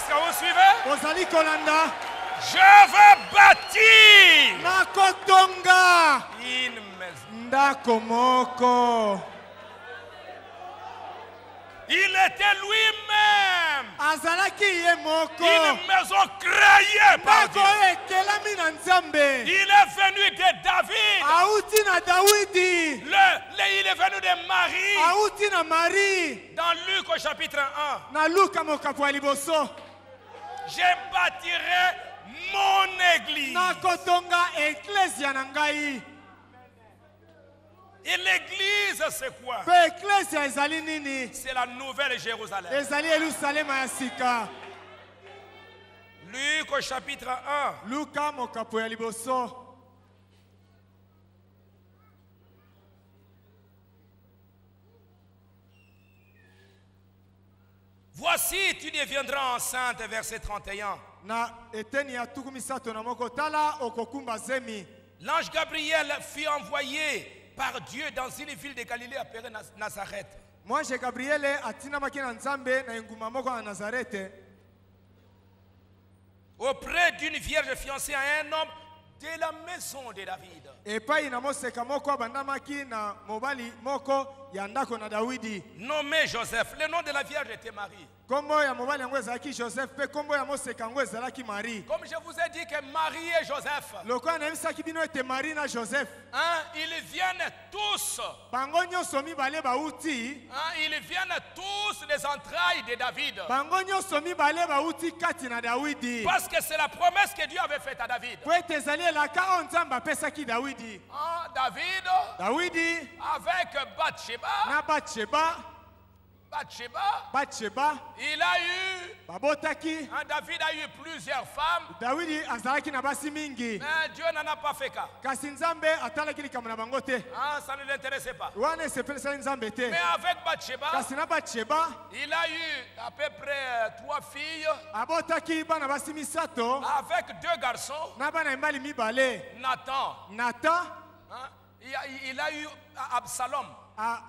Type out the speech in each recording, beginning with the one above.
que vous suivez? Ozali kolanda. Je veux bâtir Nakotonga. une maison. Ndako moko. Il était lui-même Azalaki ye moko. une maison créée par Dieu. Ndako ekelami na Nzambe. Il est venu de David. Auti na Dawidi. Il est venu de Marie. Auti na Marie. Dans Luc au chapitre 1. Na Luka mokapo ya liboso. Je bâtirai mon église. Nakotonga eklesia na ngai. Et l'église, c'est quoi? Pe eklesia ezali nini? C'est la nouvelle Jérusalem. Ezali Yerusalema ya sika. Luc au chapitre 1. Luka mokapo ya liboso. Voici, tu deviendras enceinte, verset 31. Na eteni ya tuku misato na moko tala okokumba zemi. L'ange Gabriel fut envoyé par Dieu dans une ville de Galilée appelée Nazareth. Mwanje Gabriele atinamaki na Nzambe na enguma moko na Nazarete. Auprès d'une vierge fiancée à un homme de la maison de David. Epai na moseka moko abandamaki na mobali moko ya ndako na Dawidi. Nommé Joseph. Le nom de la vierge était Marie. Kombo ya mobali yango ezalaki Joseph pe kombo ya moseka yango ezalaki Marie. Comme je vous ai dit que Marie et Joseph, Lokola nayebisaki bino ete Marie na Joseph. Ils viennent tous. Bango nyonso mibale bauti. Ils viennent tous des entrailles de David. Bango nyonso mibale bauti kati na Dawidi. Parce que c'est la promesse que Dieu avait faite à David. Po ete ezali elaka oyo Nzambe apesaki Dawidi. Dawidi avec Bathsheba. Na Bathsheba. Il a eu, babotaki. David a eu plusieurs femmes. Dawidi azalaki na basi mingi. Mais Dieu n'en a pas fait cas. Kasi Nzambe atalaki likambo na bango te. Ça ne l'intéressait pas. Wana esepelisa Nzambe te. Mais avec Bathsheba, kasi na Bathsheba, il a eu à peu près 3 filles. Abotaki bana basi misato. Avec 2 garçons. Na bana mbali mibale. Nathan. Il a eu Absalom.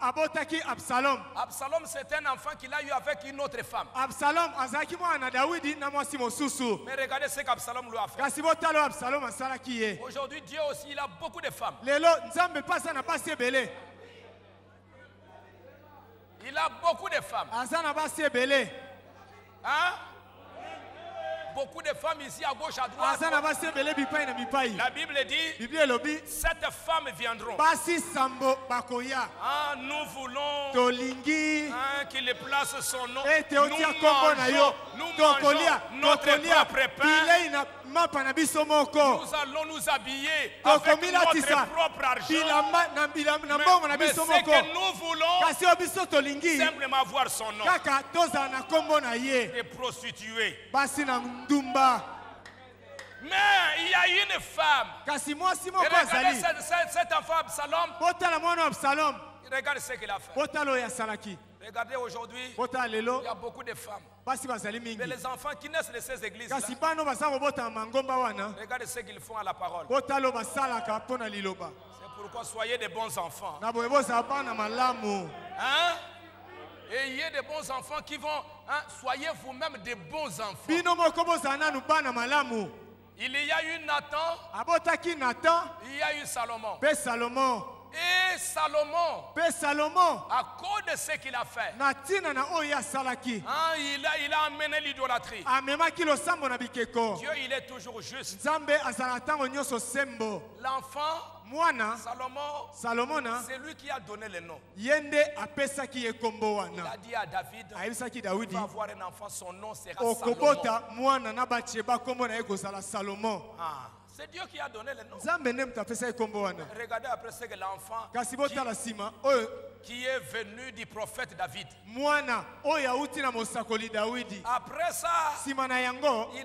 Abotaki Absalom. Absalom, c'est un enfant qu'il a eu avec une autre femme. Absalom azaki mwana Dawidi na mwasi mosusu. Mais regardez ce qu'Absalom lui a fait. Kasi botalo Absalom asalaki ye. Aujourd'hui, Dieu aussi, il a beaucoup de femmes. Lelo Nzambe pasa na basi ebele. Il a beaucoup de femmes. Asa na basi ebele. Beaucoup de femmes ici à gauche, à droite. La Bible dit 7 femmes viendront. Nous voulons qu'il place son nom. Nous mangeons notre propre pain. Nous allons nous habiller avec notre propre argent. Mais ce que nous voulons, simplement voir son nom. Et prostituer. Mais il y a une femme. Regardez cet enfant Absalom. Regardez ce qu'il a fait. Regardez aujourd'hui, il y a beaucoup de femmes. Mais les enfants qui naissent de ces églises, regardez ce qu'ils font à la parole. C'est pourquoi soyez des bons enfants. Et il y a des bons enfants qui vont, soyez vous-même des bons enfants. Il y a eu Nathan, il y a eu Salomon. Et Salomon, à cause de ce qu'il a fait, il a amené l'idolâtrie. Dieu, il est toujours juste. L'enfant, Salomon, c'est lui qui a donné le nom. Il a dit à David, il va avoir un enfant, son nom sera Salomon. C'est Dieu qui a donné le nom. Regardez après ce que l'enfant qui est venu du prophète David. Après ça, il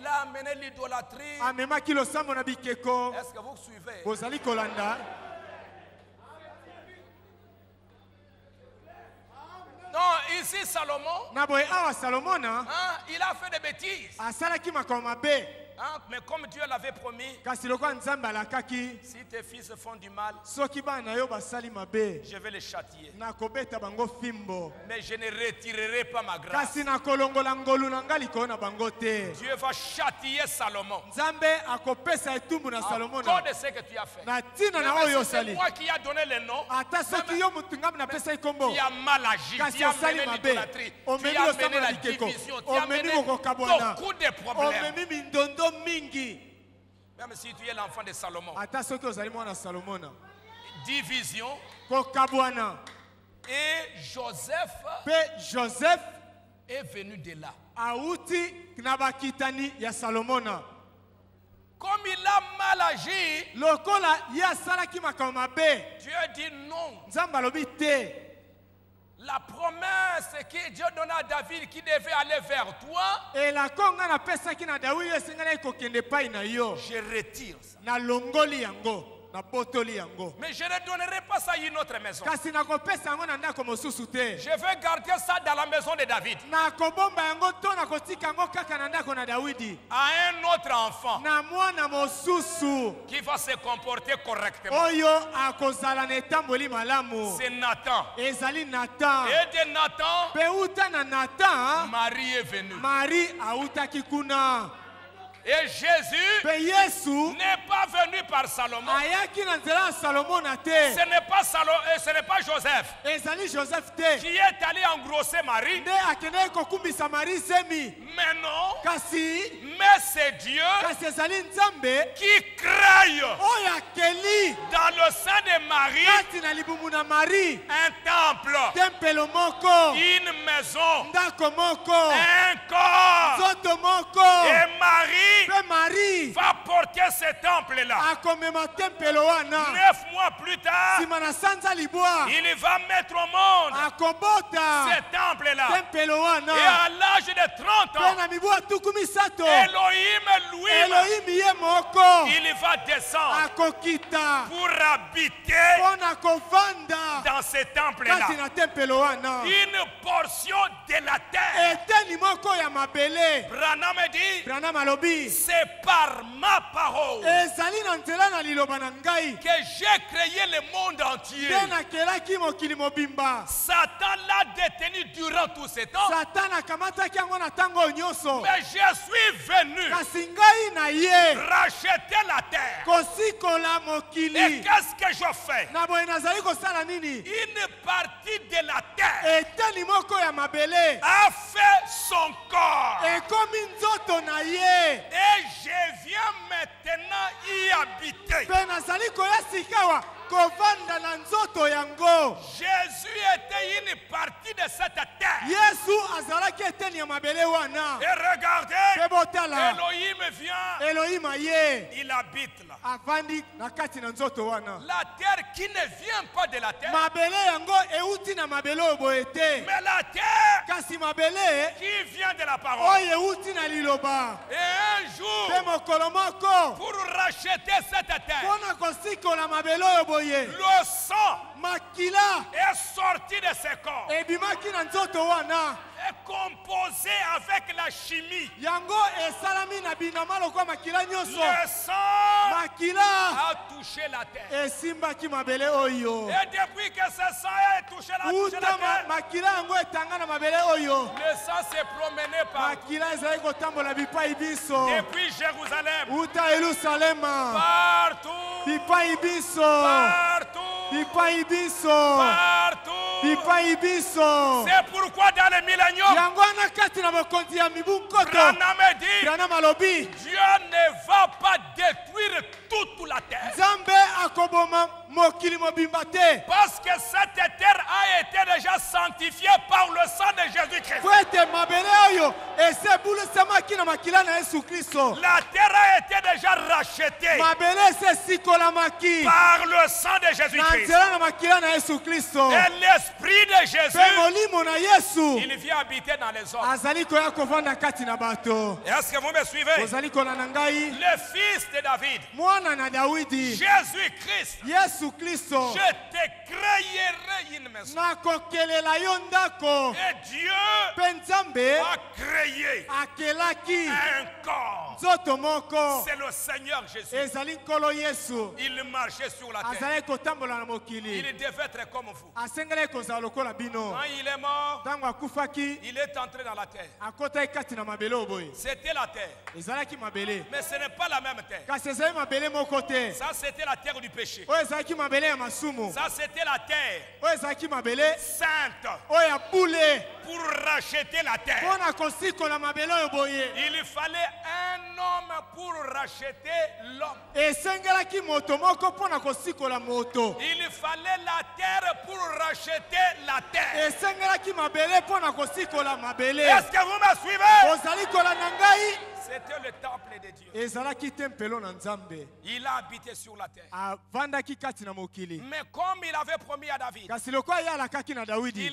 a amené l'idolâtrie. Est-ce que vous suivez? Non, ici Salomon, il a fait des bêtises. Hein? Mais comme Dieu l'avait promis, si tes fils font du mal, je vais les châtier. Mais je ne retirerai pas ma grâce. Dieu va châtier Salomon à cause de ce que tu as fait. C'est moi qui a donné le nom. Tu as mal agi, tu as mené l'idolâtrie, tu as mené la division, tu as mené beaucoup de problèmes. Même si tu es l'enfant de Salomon, division. Et Joseph est venu de là. Comme il a mal agi, Dieu dit non. La promesse que Dieu donna à David qui devait aller vers toi, je retire ça. Mais je ne donnerai pas ça à une autre maison. Je vais garder ça dans la maison de David. À un autre enfant qui va se comporter correctement. C'est Nathan. Et de Nathan, Marie est venue. Et Jésus n'est pas venu par Salomon. Ce n'est pas Joseph qui est allé engrosser Marie. Mais non. Mais c'est Dieu qui crée dans le sein de Marie un temple, une maison, un corps. Et Marie va porter ce temple-là. 9 mois plus tard, il va mettre au monde ce temple-là. Et à l'âge de 30 ans, Elohim lui-même, il va descendre pour habiter dans ce temple-là. Une portion de la terre. Branham dit, c'est par ma parole que j'ai créé le monde entier. Satan l'a détenu durant tout ce temps. Mais je suis venu racheter la terre. Et qu'est-ce que je fais? Une partie de la terre a fait son corps. Et je viens maintenant y habiter. Jésus était une partie de cette terre. Et regardez, Elohim vient, il habite là. La terre qui ne vient pas de la terre, mais la terre qui vient de la parole. Et un jour, pour racheter cette terre, le sang est sorti de ce corps. Est composé avec la chimie. Le sang a touché la terre. Et depuis que ce sang a touché la terre, le sang s'est promené partout. Depuis Jérusalem, partout, c'est pourquoi dans le millénium, Branham dit, Dieu ne va pas détruire toute la terre. Parce que cette terre a été déjà sanctifiée par le sang de Jésus-Christ. La terre a été déjà rachetée par le sang de Jésus-Christ. Et l'esprit de Jésus, il vient habiter dans les hommes. Est-ce que vous me suivez? Le fils de David, Jésus-Christ, Yesu Kristo. Je te créerai une maison. Nakokelela yo ndako. Et Dieu Penzambe a créé akelaki un corps. nzoto moko. C'est le Seigneur Jésus. Ezali nkolo Yesu. Il marchait sur la terre. Azali kotambola na mokili. Il devait être comme vous. Asengeli kozala lokola bino. Quand il est mort, Tango akufaki il est entré dans la terre. akotaki kati na mabele oboye. C'était la terre. Ezalaki mabele. Mais ce n'est pas la même terre. Kasi ezali mabele moko te. Ça, c'était la terre du péché. Oyo ezalaki mabele ya masumu. Ça, c'était la terre Oyo ezalaki mabele sainte oyo ya bule. pour racheter la terre. Mpona kosikola mabele oyo boye. Il fallait un homme pour racheter l'homme. Esengelaki moto moko mpona kosikola moto. Il fallait la terre pour racheter la terre. Esengelaki mabele mpona kosikola mabele. Est-ce que vous me suivez? Ozali kolanda ngai. C'était le temple de Dieu. Ezalaki tempelo na Nzambe. Il a habité sur la terre. Avandaki kati na mokili. Mais comme il avait promis à David, Kasi lokola ye alakaki na Dawidi.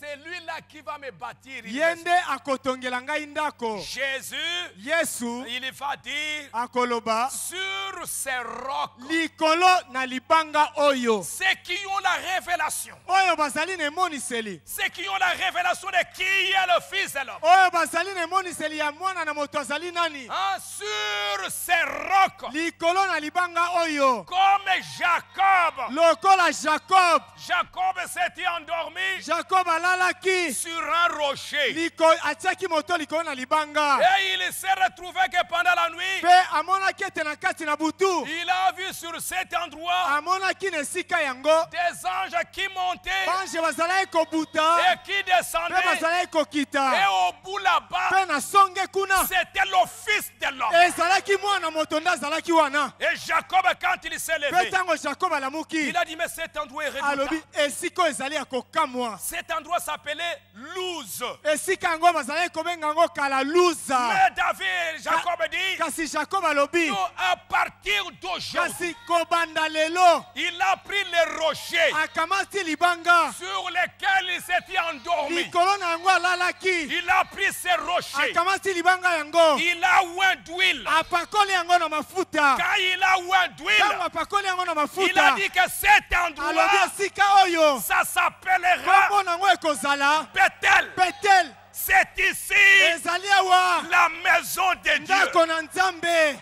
c'est lui-là qui va me bâtir une Ye maison. nde akotongela ngai ndako. Jésus, Yesu il va dire akoloba sur ces rocs, likolo na libanga oyo. ceux qui ont la révélation, Oyo bazali na emoniseli. ceux qui ont la révélation de qui est le Fils de l'homme. Oyo bazali na emoniseli ya mwana na moto azali nani. Hein, sur ces rocs, Likolo na libanga oyo. comme Jacob. Lokola Jacob. Jacob s'était endormi Jacob alalaki. sur un rocher. Atiaki moto likolo na libanga. Et il s'est retrouvé que pendant la nuit, Pe amonaki ete na kati na butu. il a vu sur cet endroit Amonaki na esika yango. des anges qui montaient Bange bazalaki kobuta. et qui Pe descendaient. bazalaki Et kokita. au bout là-bas, Pe na songe kuna. c'était le Fils de l'homme. Ezalaki mwana moto nde azalaki wana. Et Jacob, quand il s'est Pe levé, ntango Jacob alamuki. il a dit, mais cet endroit est Alobi redoutable. esika oyo ezali ya kokamwa. Cet endroit s'appelait Luz. Esika yango bazalaki kobenga yango kala luza. Mais David, Jacob dit, Kasi Jacob alobi. nous, à partir d'aujourd'hui, Kasi kobanda lelo. il a pris les rochers Akamati libanga. sur lesquels il s'était endormi. Likolo na yango alalaki. Il a pris ces rochers. Akamati libanga yango. Il a oint d'huile. Apakoli yango na mafuta. Quand il a oint Tango d'huile, apakoli yango na il a mafuta. dit que cet Alobi endroit, esika oyo. ça s'appellera Kombo nango ekozala. Bethel. Betel. C'est ici Ezali awa. la maison de Dieu. Ndako na Nzambe.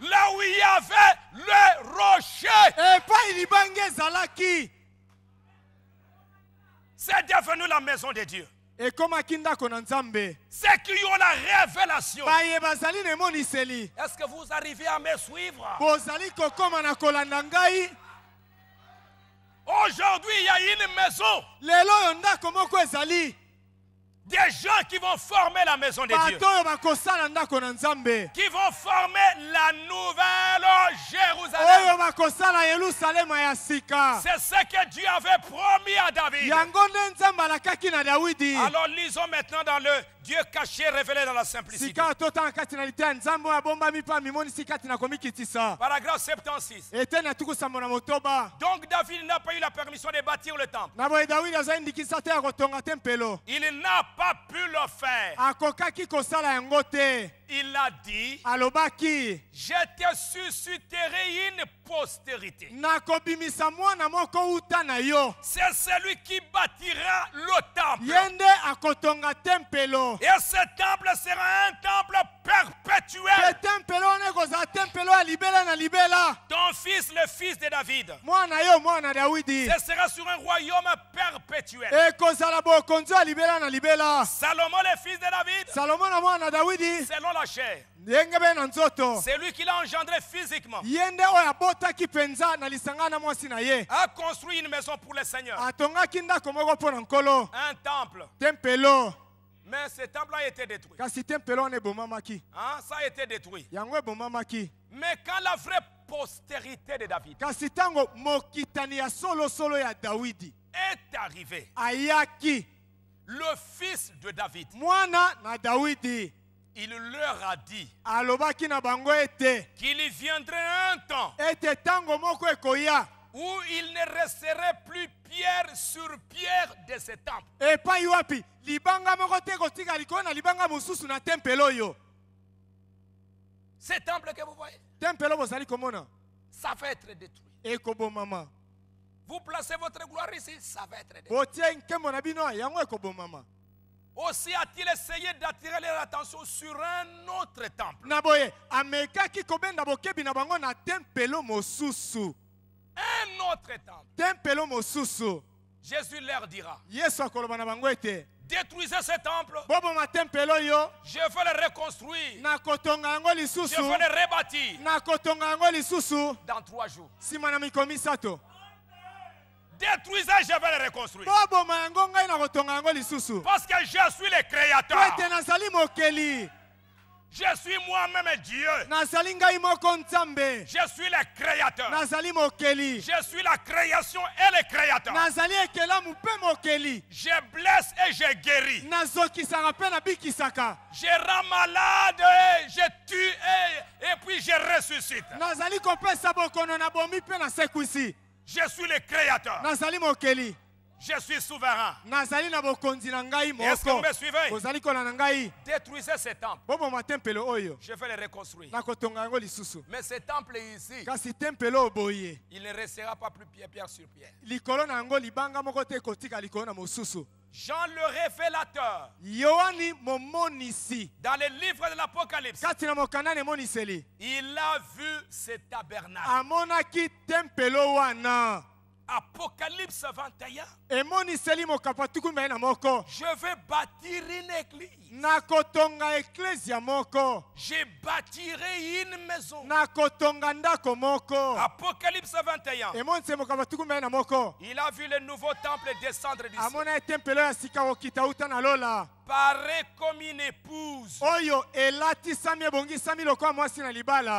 Là où il y avait le rocher, Epai libanga ezalaki. c'est devenu la maison de Dieu. Ekomaki ndako na Nzambe. Ceux qui ont la révélation. Baye bazali na emoniseli. Est-ce que vous arrivez à me suivre? Bozali kokoma na kolanda ngai. Aujourd'hui, il y a une maison. Lelo oyo ndako moko ezali. Des gens qui vont former la maison de Dieu. Bato oyo bakosala ndako na Nzambe. Qui vont former la nouvelle Jérusalem. Oyo bakosala Yerusalema ya sika. C'est ce que Dieu avait promis à David. Yango nde Nzambe alakaki na Dawidi. Alors lisons maintenant dans le Dieu caché révélé dans la simplicité. Sika totanga kati na litaya Nzambe oyo abombami mpe amonisi kati na komikitisa. Paragraphe 76. Ete na tukusambo na motoba. Donc David n'a pas eu la permission de bâtir le temple. Na boye Dawidi azali ndikisa te ya kotonga tempelo. Il n'a pas pu le faire. Akokaki kosala yango te. Il a dit, Alobaki. je te susciterai une postérité. Nakobimisa mwana moko uta na yo. C'est celui qui bâtira le temple. Yende akotonga tempelo. Et ce temple sera un temple perpétuel. Ke tempelo ne kozala tempelo ya libela na libela. Ton fils, le fils de David, Mwana yo mwana Dawidi. ce sera sur un royaume perpétuel. Ekozala bokonzi ya libela na libela. Salomon, le fils de David, Salomon na mwana Dawidi. selon la chair, Ndenge be na nzoto. c'est lui qui l'a engendré physiquement, Yende oyo abotaki penza na lisanga na mwasi na ye. a construit une maison pour le Seigneur, Atongaki ndako moko mpo na nkolo. un temple. Tempelo. Mais ce temple a été détruit. Kasi tempelo wana ebomamaki. Hein, ça a été détruit. Yango ebomamaki. Mais quand la vraie postérité de David Kasi tango mokitani ya solo ya Dawidi est arrivée, ayaki, le fils de David, mwana na Dawidi il leur a dit alobaki na bango ete qu'il y viendrait un temps ete tango moko ekoya où il ne resterait plus pierre sur pierre de ce temple. epai wapi libanga moko te kotika likolo na libanga mosusu na tempelo oyo. Ce temple que vous voyez, Tempelo bozali komona ça va être détruit. Vous placez votre gloire ici, ça va être Aussi a-t-il essayé d'attirer leur attention sur un autre temple. Un autre temple. Jésus leur dira, détruisez ce temple, je vais le reconstruire, je vais le rebâtir dans 3 jours. Détruisez, je vais le reconstruire. Parce que je suis le créateur. Je suis moi-même Dieu. Je suis le créateur. Je suis la création et le créateur. Je blesse et je guéris. Je rends malade, je tue et puis je ressuscite. Je suis le créateur. Je suis souverain. Est-ce que vous me suivez? Détruisez ce temple. Je vais le reconstruire. Mais ce temple ici, il ne restera pas plus pierre sur pierre. Jean le révélateur, dans le livre de l'Apocalypse, il a vu ce tabernacle. Apocalypse 21. Je vais bâtir une église. Je bâtirai une maison. Apocalypse 21. Il a vu le nouveau temple descendre du ciel. Paraît comme une épouse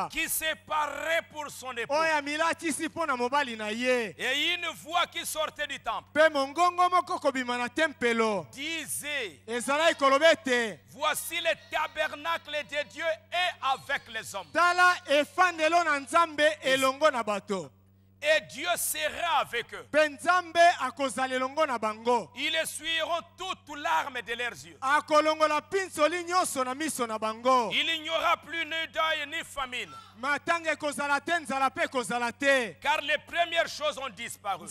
qui s'est parée pour son époux. Et une voix qui sortait du temple disait, voici le tabernacle de Dieu et avec les hommes. Et Dieu sera avec eux. Ils essuieront toutes larmes de leurs yeux. Il n'y aura plus ni deuil ni famine. Car les premières choses ont disparu.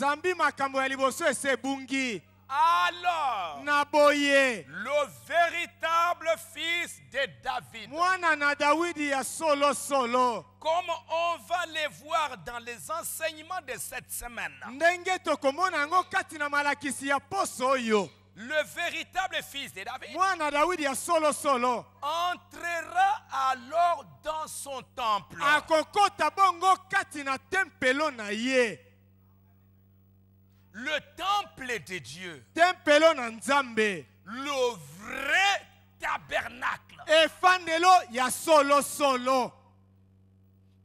Alors, le véritable fils de David, comme on va le voir dans les enseignements de cette semaine, le véritable fils de David entrera alors dans son temple. Le temple de Dieu, le vrai tabernacle,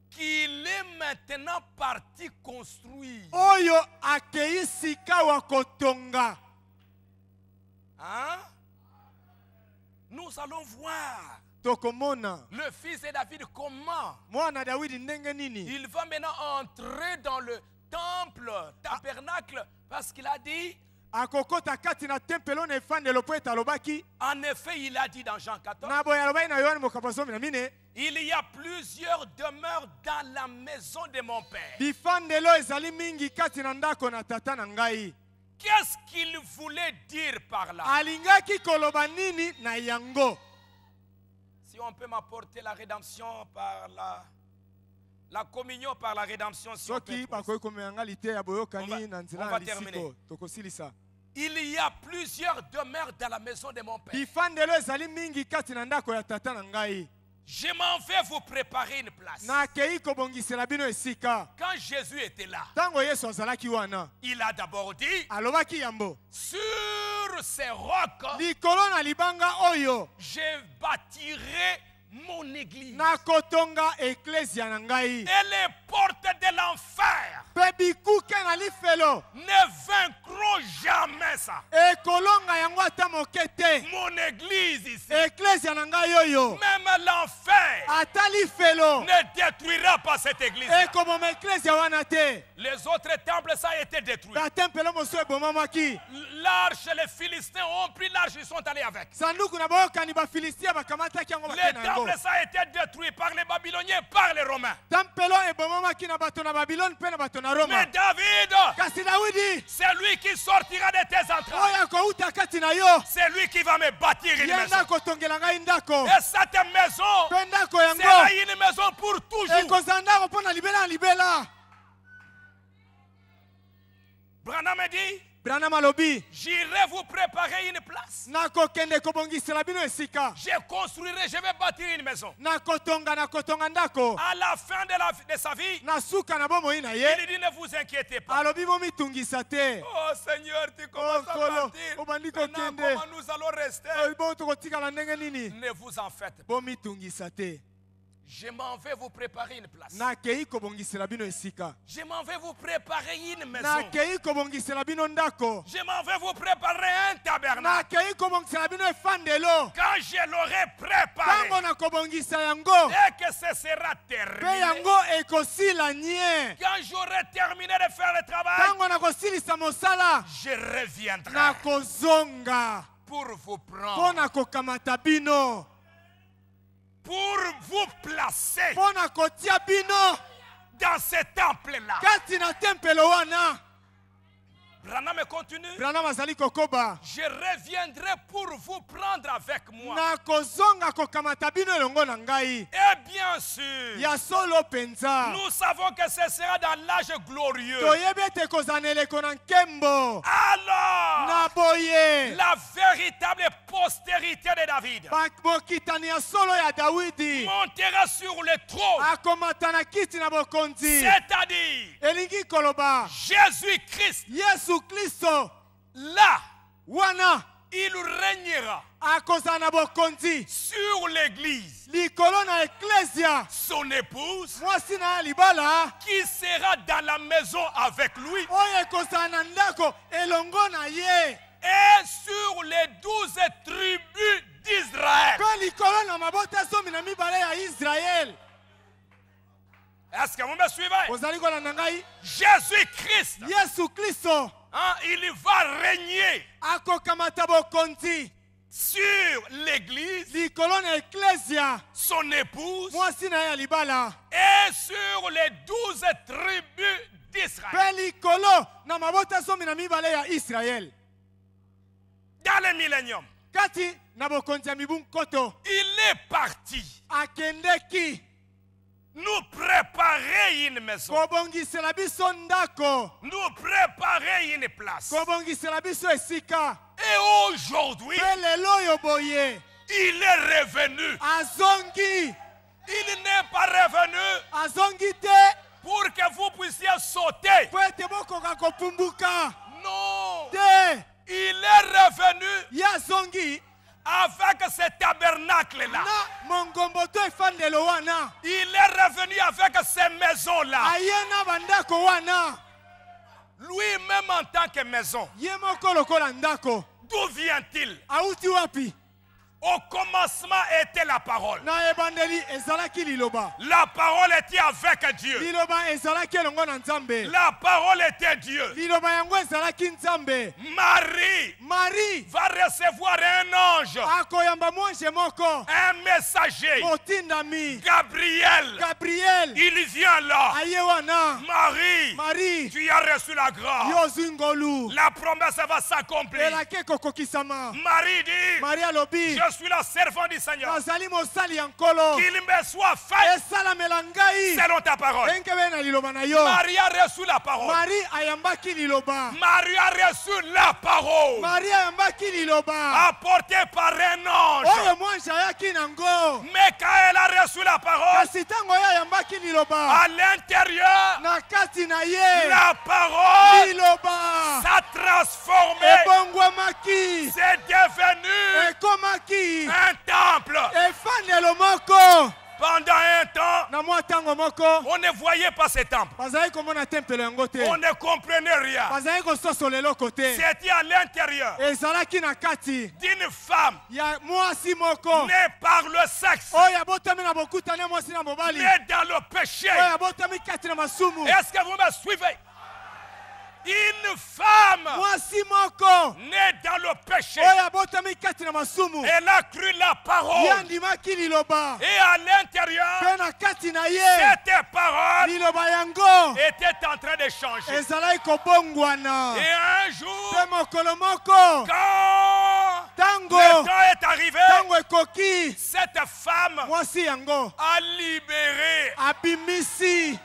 qu'il est maintenant parti construire. Hein? Nous allons voir le fils de David comment il va maintenant entrer dans le temple, tabernacle, parce qu'il a dit, en effet, il a dit dans Jean 14, il y a plusieurs demeures dans la maison de mon Père. Qu'est-ce qu'il voulait dire par là? Si on peut m'apporter la rédemption par la communion par la rédemption, si on peut, on va terminer. Il y a plusieurs demeures dans la maison de mon Père. Je m'en vais vous préparer une place. Quand Jésus était là, il a d'abord dit, sur ces rocs, je bâtirai mon église. Et les portes de l'enfer ne vaincront jamais ça. Mon église ici, même l'enfer ne détruira pas cette église. Les autres temples, ça a été détruit. L'arche, les Philistins ont pris l'arche, ils sont allés avec. Les temples, ça a été détruit par les Babyloniens, par les Romains. Mais David, c'est lui qui sortira de tes entrailles. C'est lui qui va me bâtir une maison. Et cette maison sera une maison pour toujours. Branham dit, j'irai vous préparer une place. Je construirai, je vais bâtir une maison. À la fin de sa vie, il dit ne vous inquiétez pas. Oh Seigneur, tu commences à partir. Maintenant, comment nous allons rester? Ne vous en faites pas. Je m'en vais vous préparer une place. Je m'en vais vous préparer une maison. Je m'en vais vous préparer un tabernacle. Quand je l'aurai préparé et que ce sera terminé, quand j'aurai terminé de faire le travail, je reviendrai pour vous prendre, pour vous placer dans ce temple-là. Branham continue. Je reviendrai pour vous prendre avec moi. Et bien sûr, nous savons que ce sera dans l'âge glorieux. Alors, la véritable postérité de David montera sur le trône. C'est-à-dire Jésus-Christ. Là, il régnera sur l'église, son épouse, qui sera dans la maison avec lui, et sur les 12 tribus d'Israël. Est-ce que vous me suivez? Jésus-Christ, il va régner sur l'église, son épouse, et sur les 12 tribus d'Israël. Dans le millénium, il est parti nous préparer une maison, nous préparer une place. Et aujourd'hui, il est revenu. Il n'est pas revenu pour que vous puissiez sauter. Non. Il est revenu avec ce tabernacle-là. Il est revenu avec ces maisons-là. Lui-même en tant que maison. D'où vient-il? Au commencement était la parole. La parole était avec Dieu. La parole était Dieu. Marie va recevoir un ange, un messager, Gabriel. Il vient là. Marie, tu as reçu la grâce. La promesse va s'accomplir. Marie dit, je suis la servante du Seigneur. Qu'il me soit fait selon ta parole. Marie a reçu la parole. Marie a reçu la parole apportée par un ange. Mais quand elle a reçu la parole, à l'intérieur, la parole s'est transformée. C'est devenu un temple. Pendant un temps, on ne voyait pas ce temple. On ne comprenait rien. C'était à l'intérieur d'une femme née par le sexe, née dans le péché. Est-ce que vous me suivez? Une femme née dans le péché, elle a cru la parole, et à l'intérieur, cette parole était en train de changer. Et un jour, quand le temps est arrivé, cette femme a libéré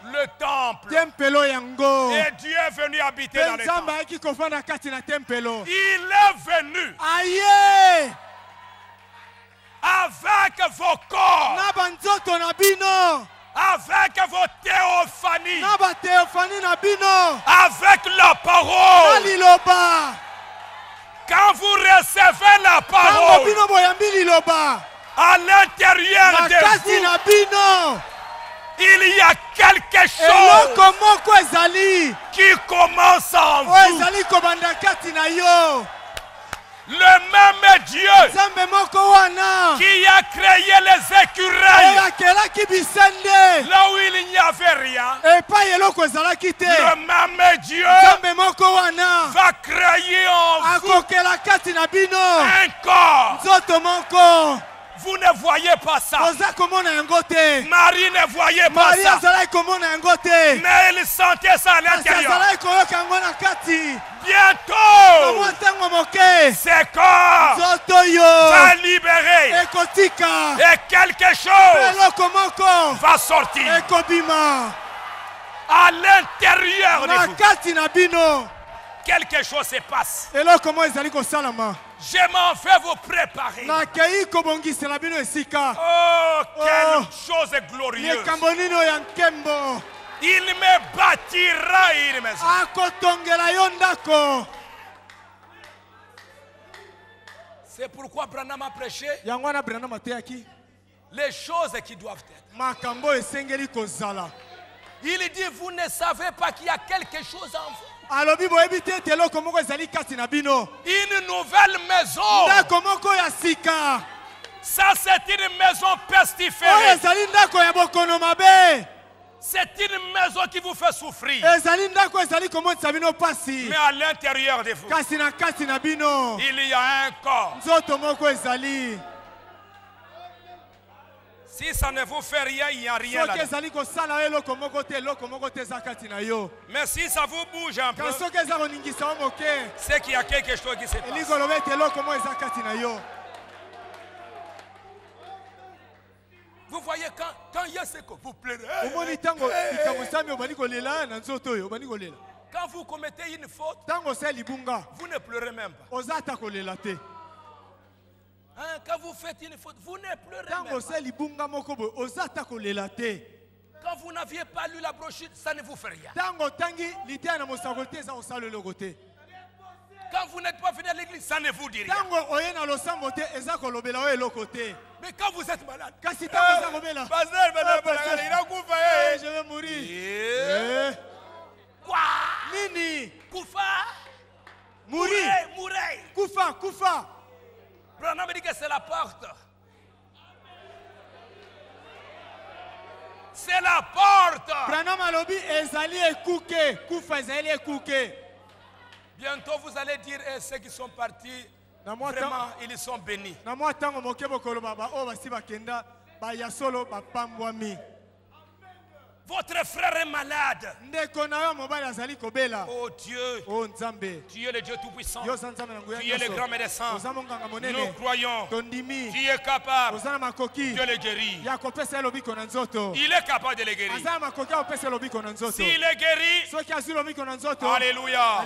le temple, et Dieu est venu habiter dans le temple. Il est venu avec vos corps, avec vos théophanies, avec la parole. Quand vous recevez la parole à l'intérieur de vous, il y a quelque chose qui commence en vous. Le même Dieu qui a créé les écureuils là où il n'y avait rien, le même Dieu va créer en vous un corps. Vous ne voyez pas ça. Marie ne voyait pas ça. Mais il sentait ça à l'intérieur. Bientôt, ce corps va libérer. Et quelque chose va sortir à l'intérieur de vous. Quelque chose se passe. Je m'en vais vous préparer. Oh, quelle chose glorieuse. Il me bâtira une maison. C'est pourquoi Branham a prêché les choses qui doivent être. Il dit, vous ne savez pas qu'il y a quelque chose en vous. Une nouvelle maison. Ça, c'est une maison pestiférée. C'est une maison qui vous fait souffrir. Mais à l'intérieur de vous, il y a un corps. Si ça ne vous fait rien, il n'y a rien là. Mais si ça vous bouge un peu, c'est qu'il y a quelque chose qui se passe. Vous voyez, quand il y a ce que vous pleurez, quand vous commettez une faute, vous ne pleurez même pas. Hein, quand vous faites une faute, vous ne pleurez même pas. Quand vous n'aviez pas lu la brochure, ça ne vous fait rien. Quand vous n'êtes pas venu à l'église, ça ne vous dit rien. Mais quand vous êtes malade, je vais mourir. Quoi? Koufa? Mourir. Koufa. Branham dit que c'est la porte. C'est la porte. Bientôt vous allez dire ceux qui sont partis, vraiment ils sont bénis. Votre frère est malade. Oh Dieu, tu es le Dieu Tout-Puissant. Tu es le grand médecin. Nous croyons. Tu es capable de le guérir. Il est capable de le guérir. S'il est guéri, alléluia.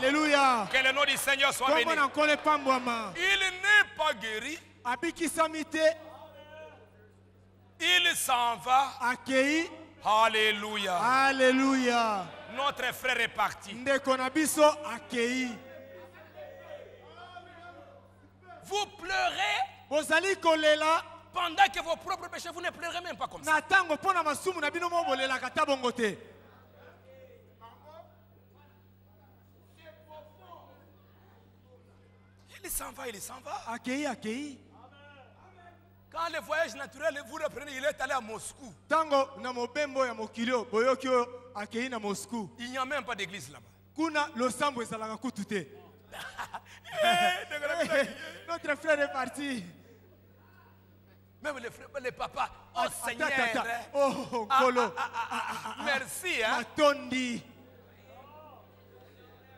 Que le nom du Seigneur soit béni. Il n'est pas guéri. Il s'en va. Alléluia. Notre frère est parti. Vous pleurez pendant que vos propres péchés, vous ne pleurez même pas comme ça. Il s'en va, il s'en va. Accueilli. Quand le voyage naturel, vous reprenez, il est allé à Moscou. Il n'y a même pas d'église là-bas. Notre frère est parti. Même les papas. Oh Seigneur. Oh, Kolo. Merci. Hein? Matondi.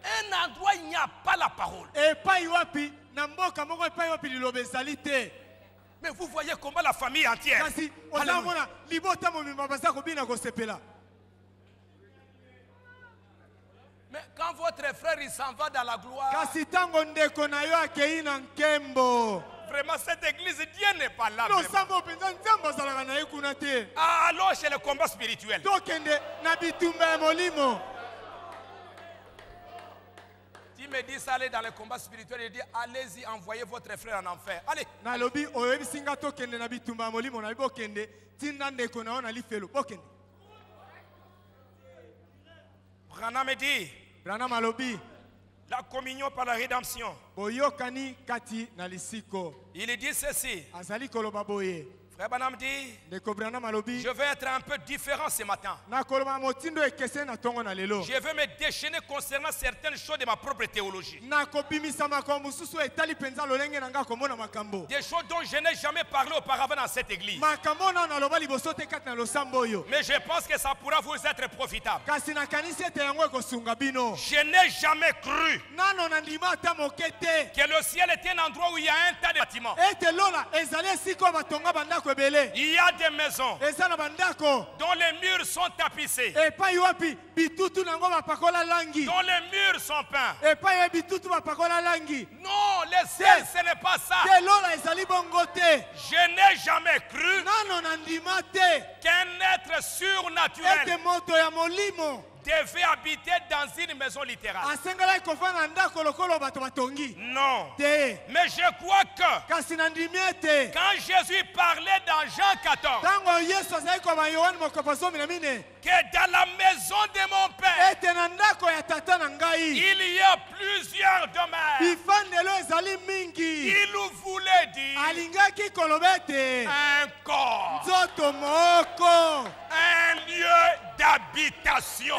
Un endroit, il n'y a pas la parole. Mais vous voyez comment la famille entière. Mais quand votre frère il s'en va dans la gloire, vraiment cette église, Dieu n'est pas là. Allons chez le combat spirituel. Tu me dis ça, aller dans le combat spirituel, il dit allez-y, envoyez votre frère en enfer. Allez. Branham dit la communion par la rédemption. Il dit ceci. Frère Branham dit je vais être un peu différent ce matin. Je vais me déchaîner concernant certaines choses de ma propre théologie. Des choses dont je n'ai jamais parlé auparavant dans cette église. Mais je pense que ça pourra vous être profitable. Je n'ai jamais cru que le ciel était un endroit où il y a un tas de bâtiments. Il y a des maisons dont les murs sont tapissés, dont les murs sont peints. Non, le ciel ce n'est pas ça. Je n'ai jamais cru qu'un être surnaturel devait habiter dans une maison littérale. Non. Mais je crois que quand Jésus parlait dans Jean 14, que dans la maison de mon Père, il y a plusieurs domaines. Il voulait dire un corps, un lieu d'habitation.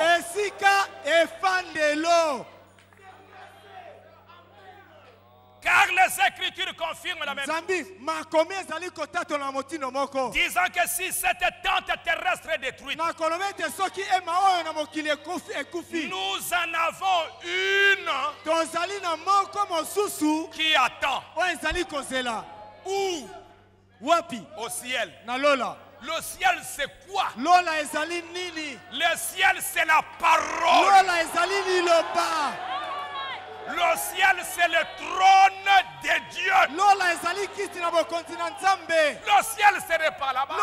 Car les Écritures confirment la même chose. Disant que si cette tente terrestre est détruite, nous en avons une qui attend. Où? Au ciel. Le ciel c'est quoi? Le ciel c'est la parole. Le ciel c'est le trône de Dieu. Le ciel ce n'est pas là-bas.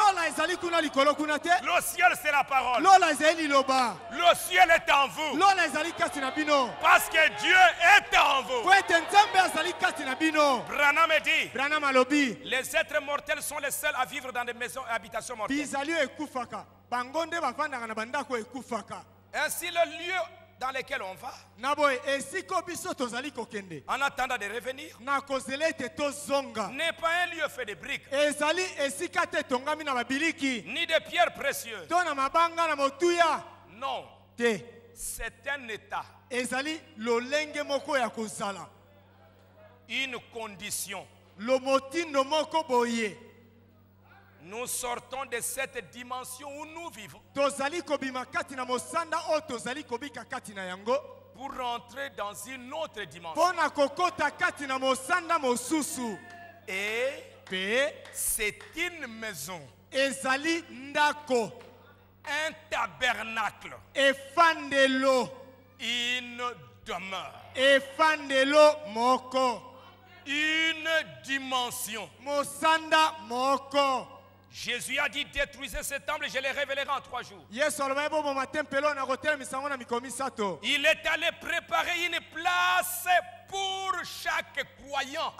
Le ciel c'est la parole. Le ciel est en vous. Parce que Dieu est en vous. Branham dit les êtres mortels sont les seuls à vivre dans des maisons et habitations mortelles. Ainsi le lieu dans lequel on va, en attendant de revenir, n'est pas un lieu fait de briques, ni de pierres précieuses. Non, c'est un état, une condition. Nous sortons de cette dimension où nous vivons pour rentrer dans une autre dimension. Et c'est une maison, un tabernacle, une demeure, une dimension. Jésus a dit détruisez ce temple, je le révélerai en 3 jours. Il est allé préparer une place pour chaque croyant.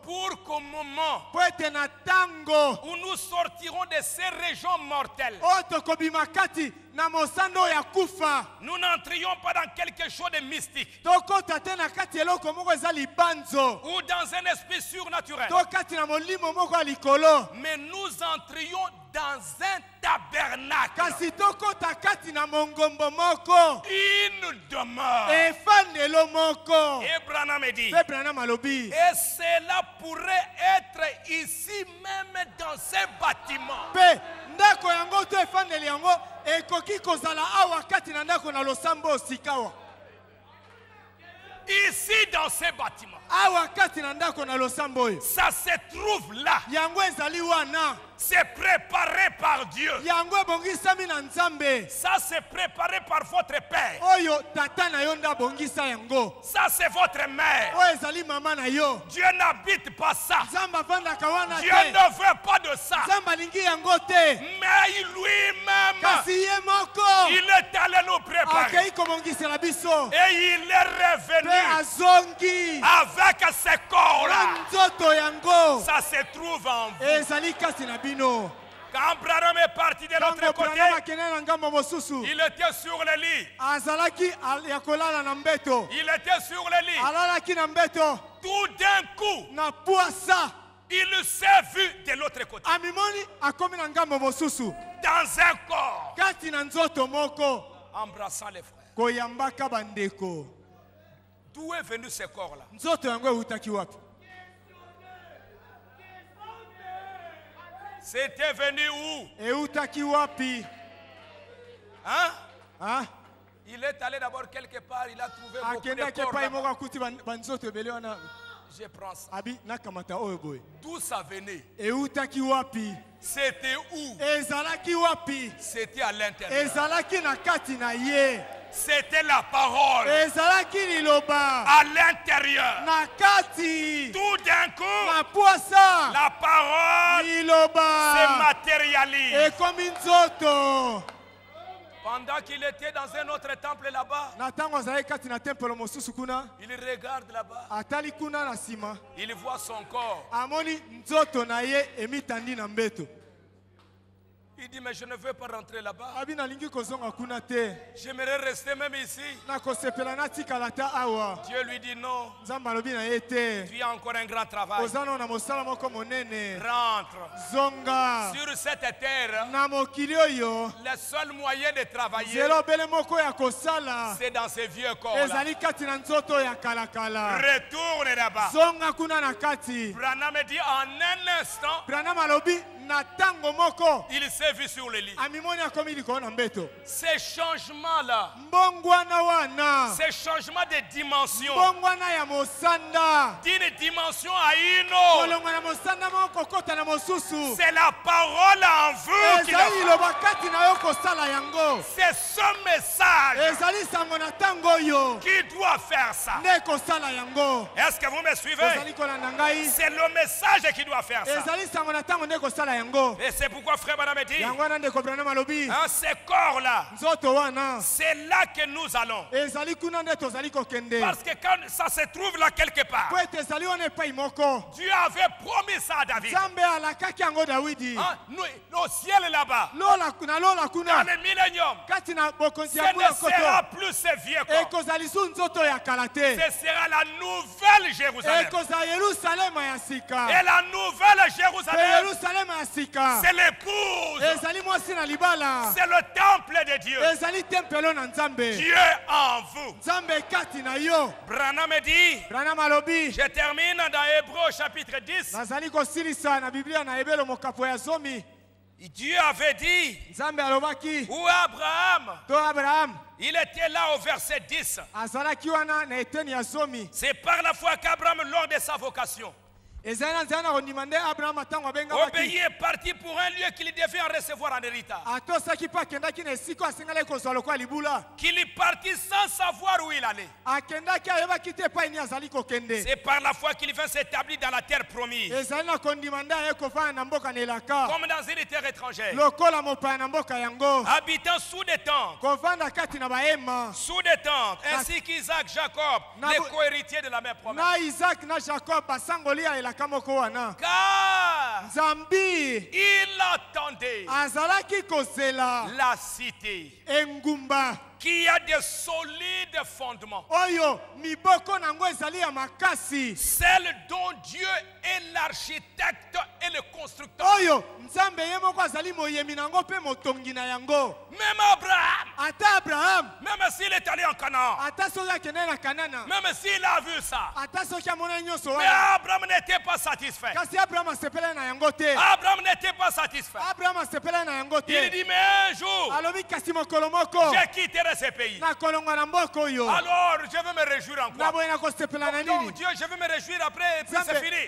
Pour qu'au moment où nous sortirons de ces régions mortelles, nous n'entrions pas dans quelque chose de mystique ou dans un esprit surnaturel, mais nous entrions dans un tabernacle, une demeure. Et Branham dit, et cela pourrait être ici même dans ces bâtiments. Ici dans ces bâtiments, ça se trouve là. C'est préparé par Dieu. Ça c'est préparé par votre père. Ça c'est votre mère. Dieu n'habite pas ça. Dieu ne veut pas de ça. Mais lui-même, il est allé nous préparer. Et il est revenu avec ces corps-là. Ça se trouve en vous. Quand Branham est parti de l'autre côté, il était sur le lit. Il était sur le lit. Tout d'un coup, il s'est vu de l'autre côté. Dans un corps. Embrassant les frères. D'où est venu ce corps-là? C'était venu où? Hein? Il est allé d'abord quelque part, il a trouvé beaucoup de corps. Je prends ça. D'où ça venait? C'était où? C'était à l'intérieur. C'était la parole à l'intérieur. Tout d'un coup, la parole se matérialise. Pendant qu'il était dans un autre temple là-bas, il regarde là-bas. Il voit son corps. Il dit, mais je ne veux pas rentrer là-bas. J'aimerais rester même ici. Dieu lui dit non. Tu as encore un grand travail. Rentre. Sur cette terre, le seul moyen de travailler, c'est dans ces vieux corps-là. Retourne là-bas. Branham dit en un instant, il s'est vu sur le lit. Ces changements-là, ces changements de dimension, d'une dimension à une autre, c'est la parole en vous qui l'a fait. C'est ce message qui doit faire ça. Est-ce que vous me suivez? C'est le message qui doit faire ça. Et c'est pourquoi frère Branham dit, ces corps-là, c'est là que nous allons. Parce que quand ça se trouve là quelque part, Dieu avait promis ça à David. Au ciel là-bas, dans le millénium, ce ne sera plus ces vieux corps. Ce sera la nouvelle Jérusalem. Et la nouvelle Jérusalem, c'est l'épouse. C'est le temple de Dieu. Dieu en vous. Branham dit, je termine dans Hébreux chapitre 10. Dieu avait dit, où Abraham, il était là au verset 10. C'est par la foi qu'Abraham, lors de sa vocation, obéissant il est parti pour un lieu qu'il devait en recevoir en héritage. Qu'il est parti sans savoir où il allait. C'est par la foi qu'il vient s'établir dans la terre promise. Comme dans une terre étrangère. Habitant sous des tentes. Sous des tentes. Ainsi qu'Isaac, Jacob, les co-héritiers de la même promesse. Car il attendait la cité qui a des solides fondements. Celle dont Dieu est l'architecte et le constructeur. Même Abraham, même s'il est allé en Canaan, même s'il a vu ça, mais Abraham n'était pas satisfait. Abraham n'était pas satisfait. Il dit, mais un jour, je quitterai ce pays. Alors je veux me réjouir encore. Donc Dieu, je veux me réjouir après, puis c'est fini.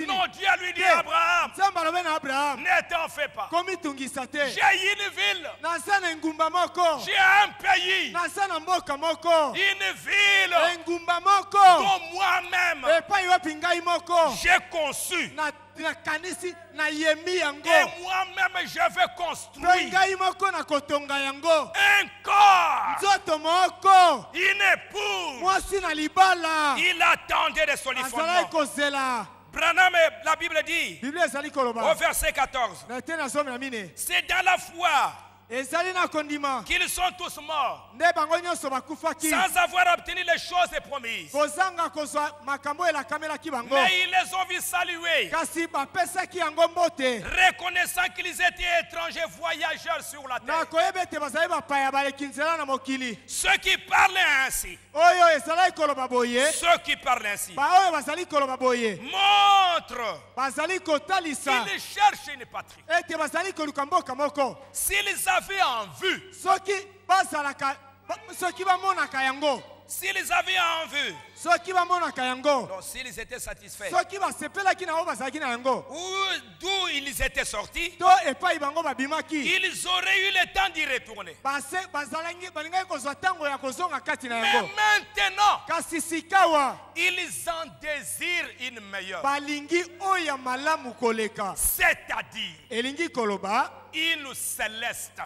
Non, Dieu lui dit à Abraham, ne t'en fais pas. J'ai une ville. J'ai un pays. Une ville dont moi-même j'ai conçu. Et moi-même je vais construire un corps, une épouse. Il attendait des solides fondements. Branham, la Bible dit au verset 14, c'est dans la foi qu'ils sont tous morts sans avoir obtenu les choses promises. Mais ils les ont vus saluer, reconnaissant qu'ils étaient étrangers voyageurs sur la terre. Ceux qui parlaient ainsi, montrent qu'ils cherchent une patrie. S'ils avaient en vue, s'ils avaient en vue, donc s'ils étaient satisfaits, d'où ils étaient sortis, ils auraient eu le temps d'y retourner. Mais maintenant, ils en désirent une meilleure, c'est-à-dire une céleste.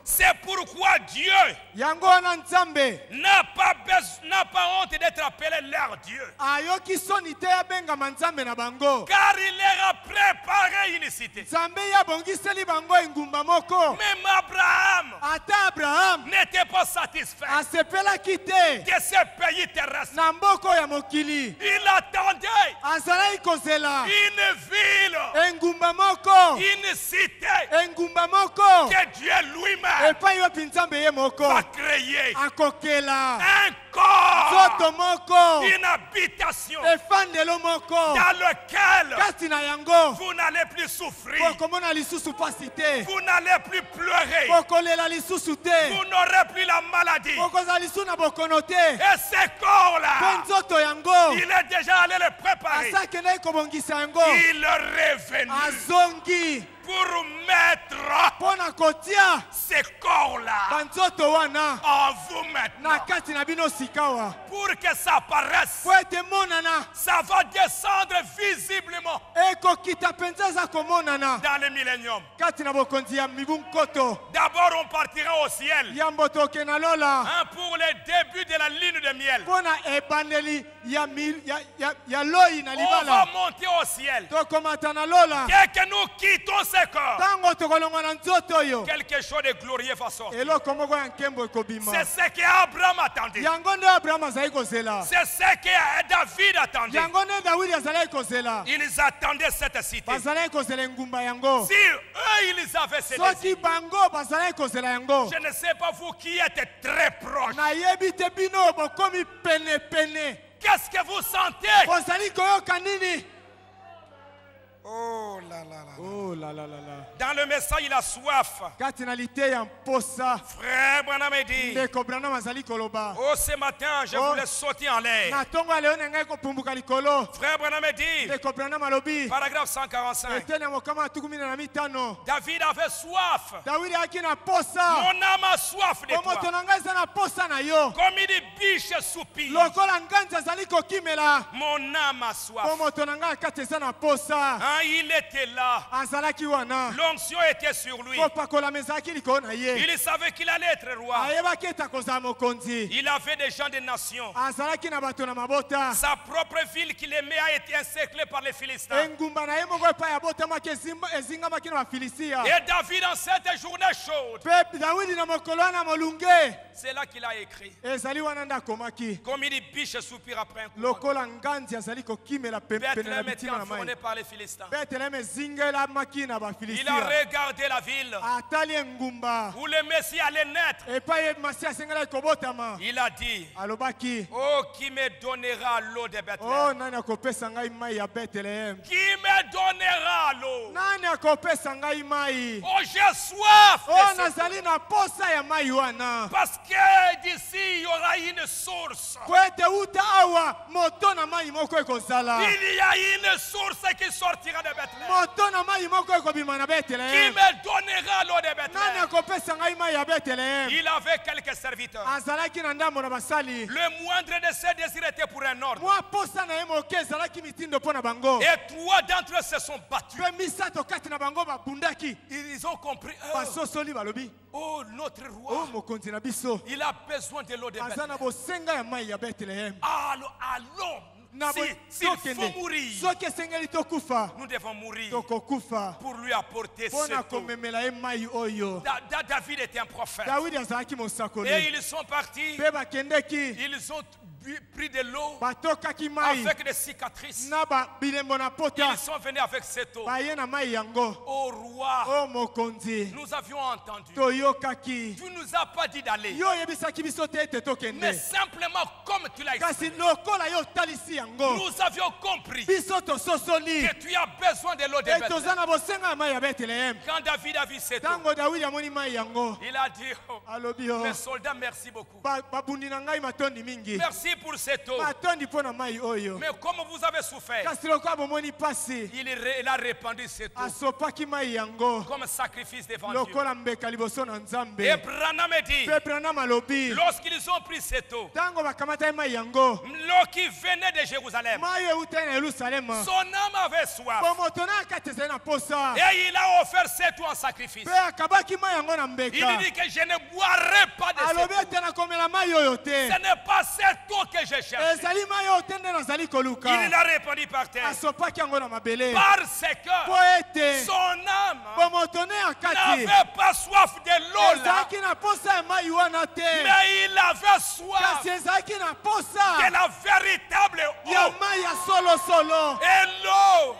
C'est pourquoi Dieu n'a pas honte d'être appelé leur Dieu. Car il leur a préparé une cité. Même Abraham n'était pas satisfait de ce pays terrestre. Il attendait une ville, une cité que Dieu lui-même va créer un corps, une habitation dans lequel vous n'allez plus souffrir, vous n'allez plus pleurer, vous n'aurez plus la maladie. Et ce corps-là, il est déjà allé le préparer. Il est revenu pour mettre ce corps-là en vous maintenant. Pour que ça apparaisse, ça va descendre visiblement dans le millénium. D'abord on partira au ciel, pour le début de la ligne de miel. On va monter au ciel. Dès que nous quittons ce corps, quelque chose de glorieux va sortir. C'est ce qu'Abraham attendait. C'est ce que David attendait. Ils attendaient cette cité. Si eux ils avaient cette cité, je ne sais pas vous qui êtes très proches, qu'est-ce que vous sentez? Oh là là là. Dans le message, il a soif. Frère Branham dit, oh, ce matin, je voulais sauter en l'air. Frère Branham dit, paragraphe 145. David avait soif. Mon âme a soif de toi. Comme il dit, biche soupire. Mon âme a soif. Il était là. L'onction était sur lui. Il savait qu'il allait être roi. Il avait des gens des nations. Sa propre ville qu'il aimait a été encerclée par les Philistins. Et David, en cette journée chaude, c'est là qu'il a écrit. Comme il dit, biche soupire après un coup. Bethléem était enfourné par les Philistins. Il a regardé la ville où le Messie allait naître. Il a dit, oh, qui me donnera l'eau de Bethléem? Qui me donnera l'eau? Oh, j'ai soif. Parce que d'ici il y aura une source. Il y a une source qui sortira de Bethléem. Qui me donnera l'eau de Bethléem? Il avait quelques serviteurs. Le moindre de ses désirs était pour un ordre. Et trois d'entre eux se sont battus. Ils ont compris. Oh, notre roi, il a besoin de l'eau de Bethléem. Allons. S'il faut mourir, nous devons mourir pour lui apporter ce eau. David était un prophète. Et ils sont partis. Ils ont pris de l'eau avec des cicatrices. Ils sont venus avec cette eau. Oh roi, nous avions entendu. Tu ne nous as pas dit d'aller, mais simplement comme tu l'as expliqué, nous avions compris que tu as besoin de l'eau de Bethléem. Quand David a vu cette eau, il a dit, oh, mes soldats, merci beaucoup. Merci pour cette eau. Mais comme vous avez souffert, il a répandu cette eau comme sacrifice devant Dieu. Et Branham dit, lorsqu'ils ont pris cette eau, l'eau qui venait de Jérusalem, son âme avait soif. Et il a offert cette eau en sacrifice. Il dit que je ne boirai pas de cette eau. Ce n'est pas cette eau que je cherche. Il l'a répandu par terre. Parce que son âme n'avait pas soif de l'eau là, mais il avait soif de la véritable eau. Et l'eau,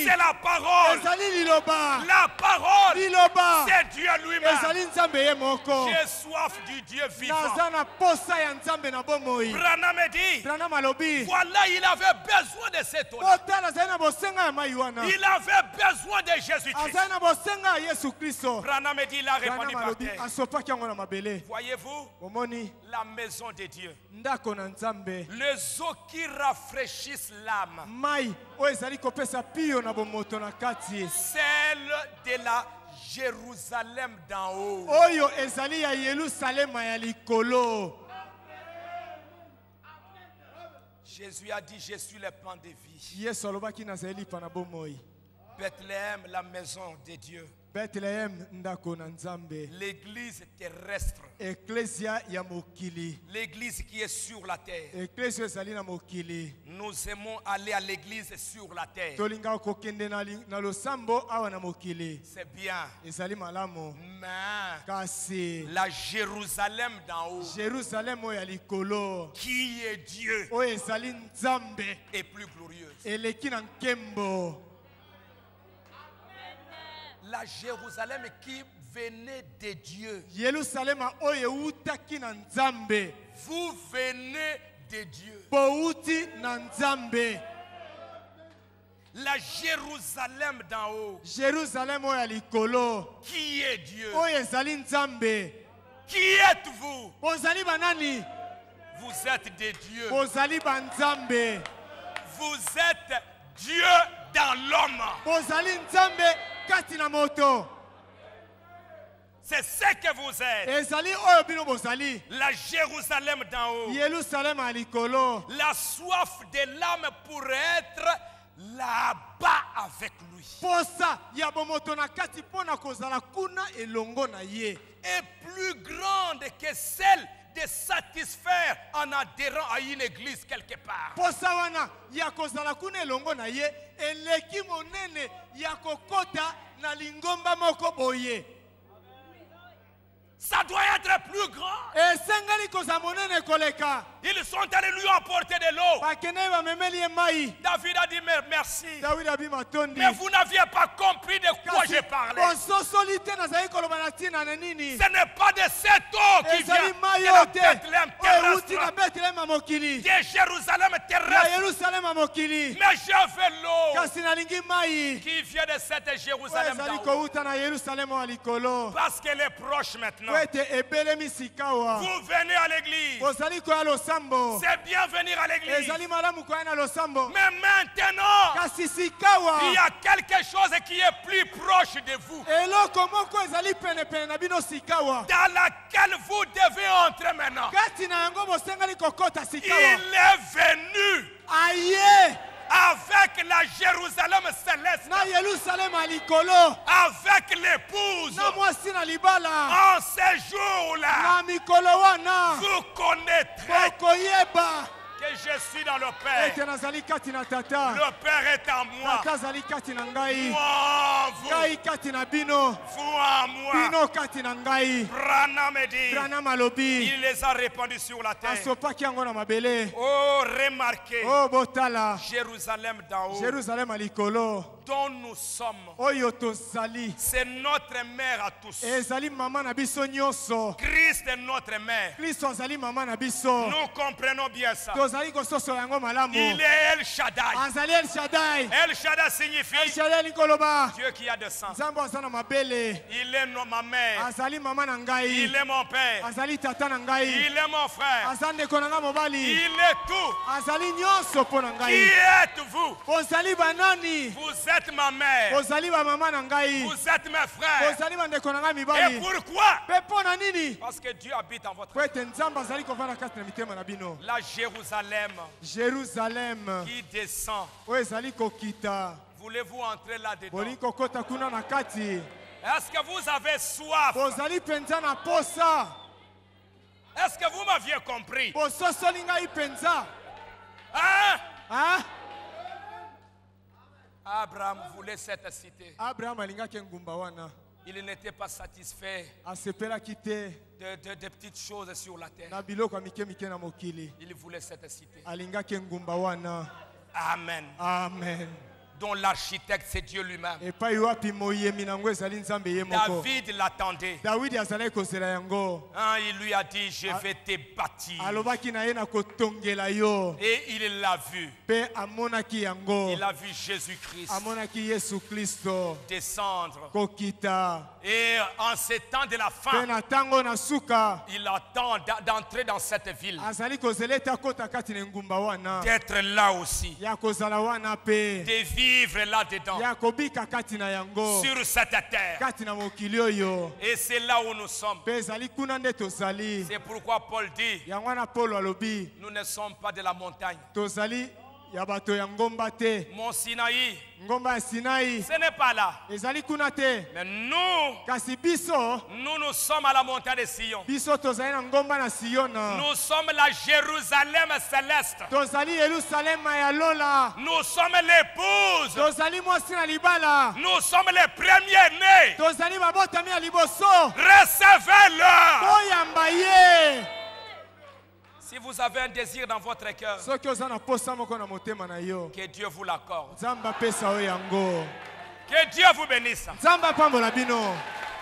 c'est la parole. La parole, c'est Dieu lui-même. J'ai soif du Dieu vivant. Branham dit, voilà, il avait besoin de cette eau. Il avait besoin de Jésus-Christ. Branham dit, il a répandu par terre. Voyez-vous, la maison de Dieu, les eaux qui rafraîchissent l'âme, celle de la Jérusalem d'en haut. Jésus a dit, je suis le pain de vie. Bethléem, la maison de Dieu. L'église terrestre. L'église qui est sur la terre. Nous aimons aller à l'église sur la terre. C'est bien. Mais la Jérusalem d'en haut, qui est Dieu, est plus glorieuse. La Jérusalem qui venait de Dieu. Vous venez de Dieu. La Jérusalem d'en haut. Jérusalem oya likolo. Qui est Dieu? Oya ezali Nzambe. Qui êtes-vous? Bozali banani? Vous êtes des dieux. Bozali banzambe. Vous êtes Dieu dans l'homme. Bozali Nzambe kati na moto. C'est ce que vous êtes. Ezali oyo bino bozali. La Jérusalem d'en haut. Yerusalem alikolo. La soif de l'âme pour être là-bas avec lui. Posa ya bomoto na kati pona kozala kuna elongo na ye. Est plus grande que celle de satisfaire en adhérant à une église quelque part. Posa wana ya kozala kuna elongo na ye eleki monene ya kokota na lingomba moko boye. Ça doit être plus grand. Ils sont allés lui apporter de l'eau. David a dit merci. Mais vous n'aviez pas compris de quoi je parlais. Ce n'est pas de cette eau qui vient de la Bethléem terrestre, de Jérusalem terrestre. Mais je veux l'eau qui vient de cette Jérusalem d'en haut. Parce qu'elle est proche maintenant. Vous venez à l'église. C'est bien venir à l'église. Mais maintenant, il y a quelque chose qui est plus proche de vous, dans laquelle vous devez entrer maintenant. Il est venu avec la Jérusalem céleste, avec l'épouse. En ces jours-là, vous connaîtrez que je suis dans le Père. Le Père est en moi. Moi en vous. Vous en moi. Branham dit, il les a répandus sur la terre. Oh, remarquez, Jérusalem d'en haut, dont nous sommes, c'est notre mère à tous. Christ est notre mère. Nous comprenons bien ça. Il est El Shaddai. El Shaddai signifie Dieu qui a de sang. Il est ma mère. Il est mon père. Il est mon frère. Il est tout. Qui êtes-vous? Vous êtes ma mère. Vous êtes mes frères. Et pourquoi? Parce que Dieu habite en votre cœur. La Jérusalem qui descend. Voulez-vous entrer là-dedans? Est-ce que vous avez soif? Est-ce que vous m'aviez compris? Hein? Abraham voulait cette cité. Il n'était pas satisfait de petites choses sur la terre. Il voulait cette cité. Amen. Amen. Dont l'architecte c'est Dieu lui-même. David l'attendait. Il lui a dit, je vais te bâtir. Et il l'a vu. Il a vu Jésus-Christ descendre. Et en ces temps de la fin, il attend d'entrer dans cette ville, d'être là aussi, de vivre là-dedans, sur cette terre. Et c'est là où nous sommes. C'est pourquoi Paul dit, nous ne sommes pas de la montagne. Mon Sinaï, ce n'est pas là. Mais nous sommes à la montagne de Sion. Nous sommes la Jérusalem céleste. Nous sommes l'épouse. Nous sommes les premiers-nés. Recevez-le. Si vous avez un désir dans votre cœur, que Dieu vous l'accorde. Que Dieu vous bénisse.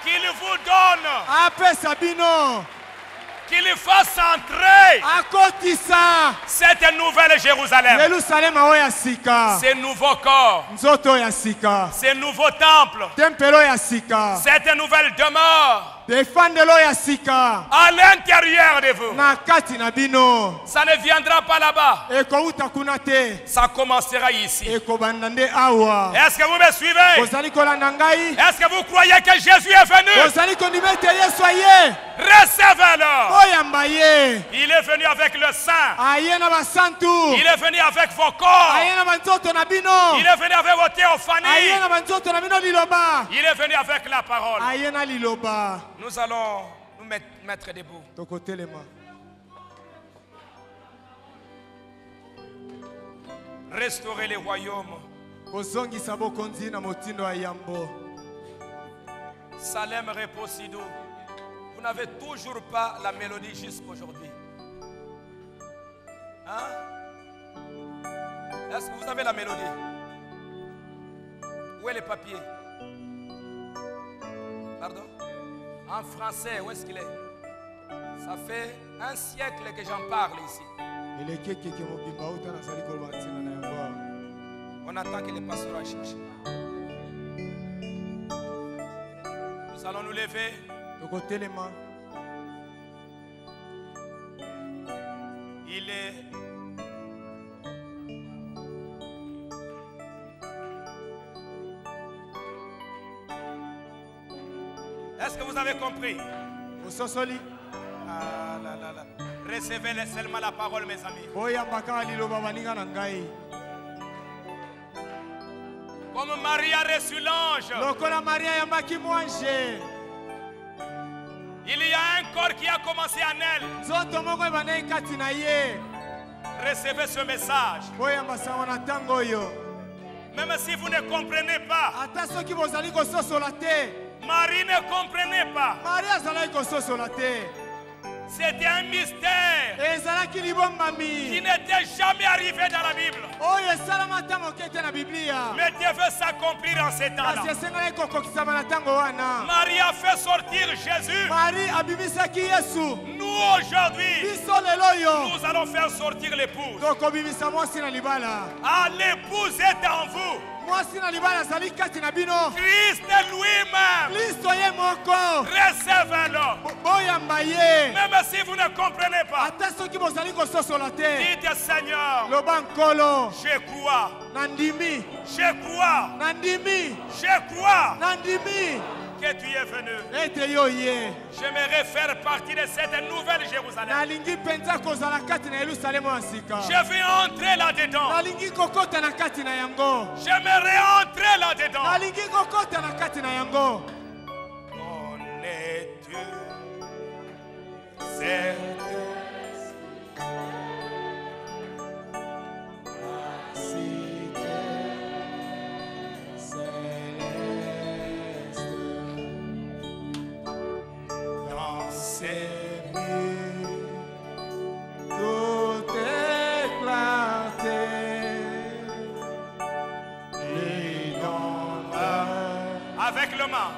Qu'il vous donne. qu'il fasse entrer cette nouvelle Jérusalem, ces nouveaux corps, ces nouveaux temples, cette nouvelle demeure à l'intérieur de vous. Ça ne viendra pas là-bas. Ça commencera ici. Est-ce que vous me suivez? Est-ce que vous croyez que Jésus est venu? Recevez-le. Il est venu avec le sang. Il est venu avec vos corps. Il est venu avec vos théophanies. Il est venu avec la parole. Nous allons nous mettre debout. Restaurer les royaumes. Salem Reposido. Vous n'avez toujours pas la mélodie jusqu'aujourd'hui. Hein? Est-ce que vous avez la mélodie? Où est le papier? Pardon? En français, où est-ce qu'il est? Ça fait un siècle que j'en parle ici. On attend que les pasteurs aillent chercher. Nous allons nous lever. Il est Est-ce que vous avez compris? Ah, là, là, là. Recevez seulement la parole, mes amis. Comme Marie a reçu l'ange, il y a un corps qui a commencé en elle. Recevez ce message. Même si vous ne comprenez pas, Marie ne comprenait pas. C'était un mystère qui n'était jamais arrivé dans la Bible. Mais Dieu veut s'accomplir en ces temps-là. Marie a fait sortir Jésus. Nous aujourd'hui, nous allons faire sortir l'épouse. Ah, l'épouse est en vous. Christ lui-même. Recevez-le. Même si vous ne comprenez pas, dites Seigneur, je crois. Je crois. Je crois que tu es venu. J'aimerais faire partie de cette nouvelle Jérusalem. Je vais entrer là-dedans. J'aimerais entrer là-dedans. Connais-tu cette avec le main.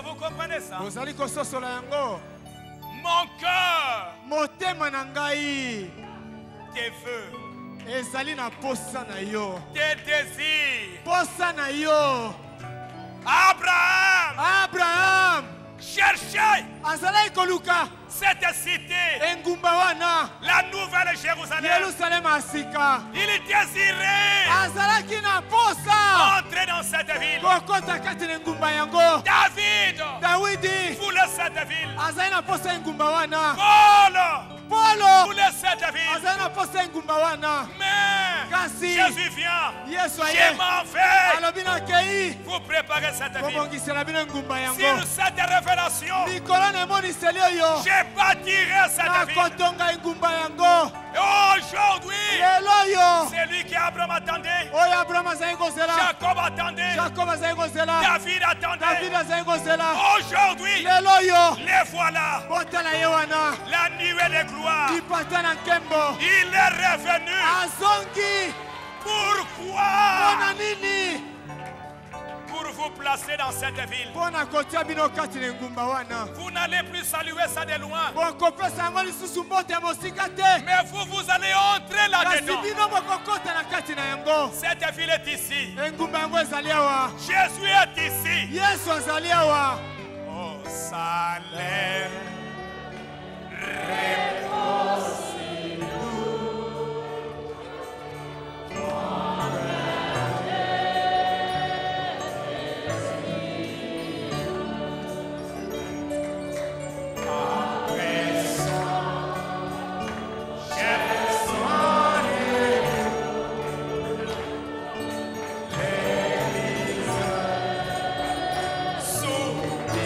que vous comprenez ça? Mon cœur te veut. ezali na posa na yo. Tes désirs. Posa na yo. Abraham cherchait azalaki koluka cette cité, engumba wana, la nouvelle Jérusalem. Yerusalem asika. Il désirait azalaki na posa entrer dans cette ville. kokota kati na engumba yango. Dawidi voulait cette ville. azali na posa engumba wana. Paul voulait cette ville. azali na posa engumba wana. Mais kasi Jésus vient. Yesu aye. Je m'en vais. alobi na kei Vous préparez cette ville. kobongisela bino engumba yango. Sur cette révélation, likolo na emoniseli oyo je bâtirai cette ville. nakotonga engumba yango. Aujourd'hui, lelo yo c'est lui qui Abraham attendait. oyo abrahamu azali kozela. Jacob attendait. Jacob azali kozela. David attendait. David azali kozela. Aujourd'hui, lelo yo les voilà. botala ye wana. La nuée de gloire. lipata na nkembo. Il est revenu. azongi. Pourquoi? mpona nini? Pour vous placer dans cette ville. mpona kotia bino kati na engumba wana. Vous n'allez plus saluer ça de loin. bokopesa yango lisusu mbote ya mosika te. Mais vous allez entrer kasi là-dedans. bino bokokota na kati na yango. Cette ville est ici. engumba yango ezali awa. Jésus est ici. yesu azali awa. Oh, Salem. Sous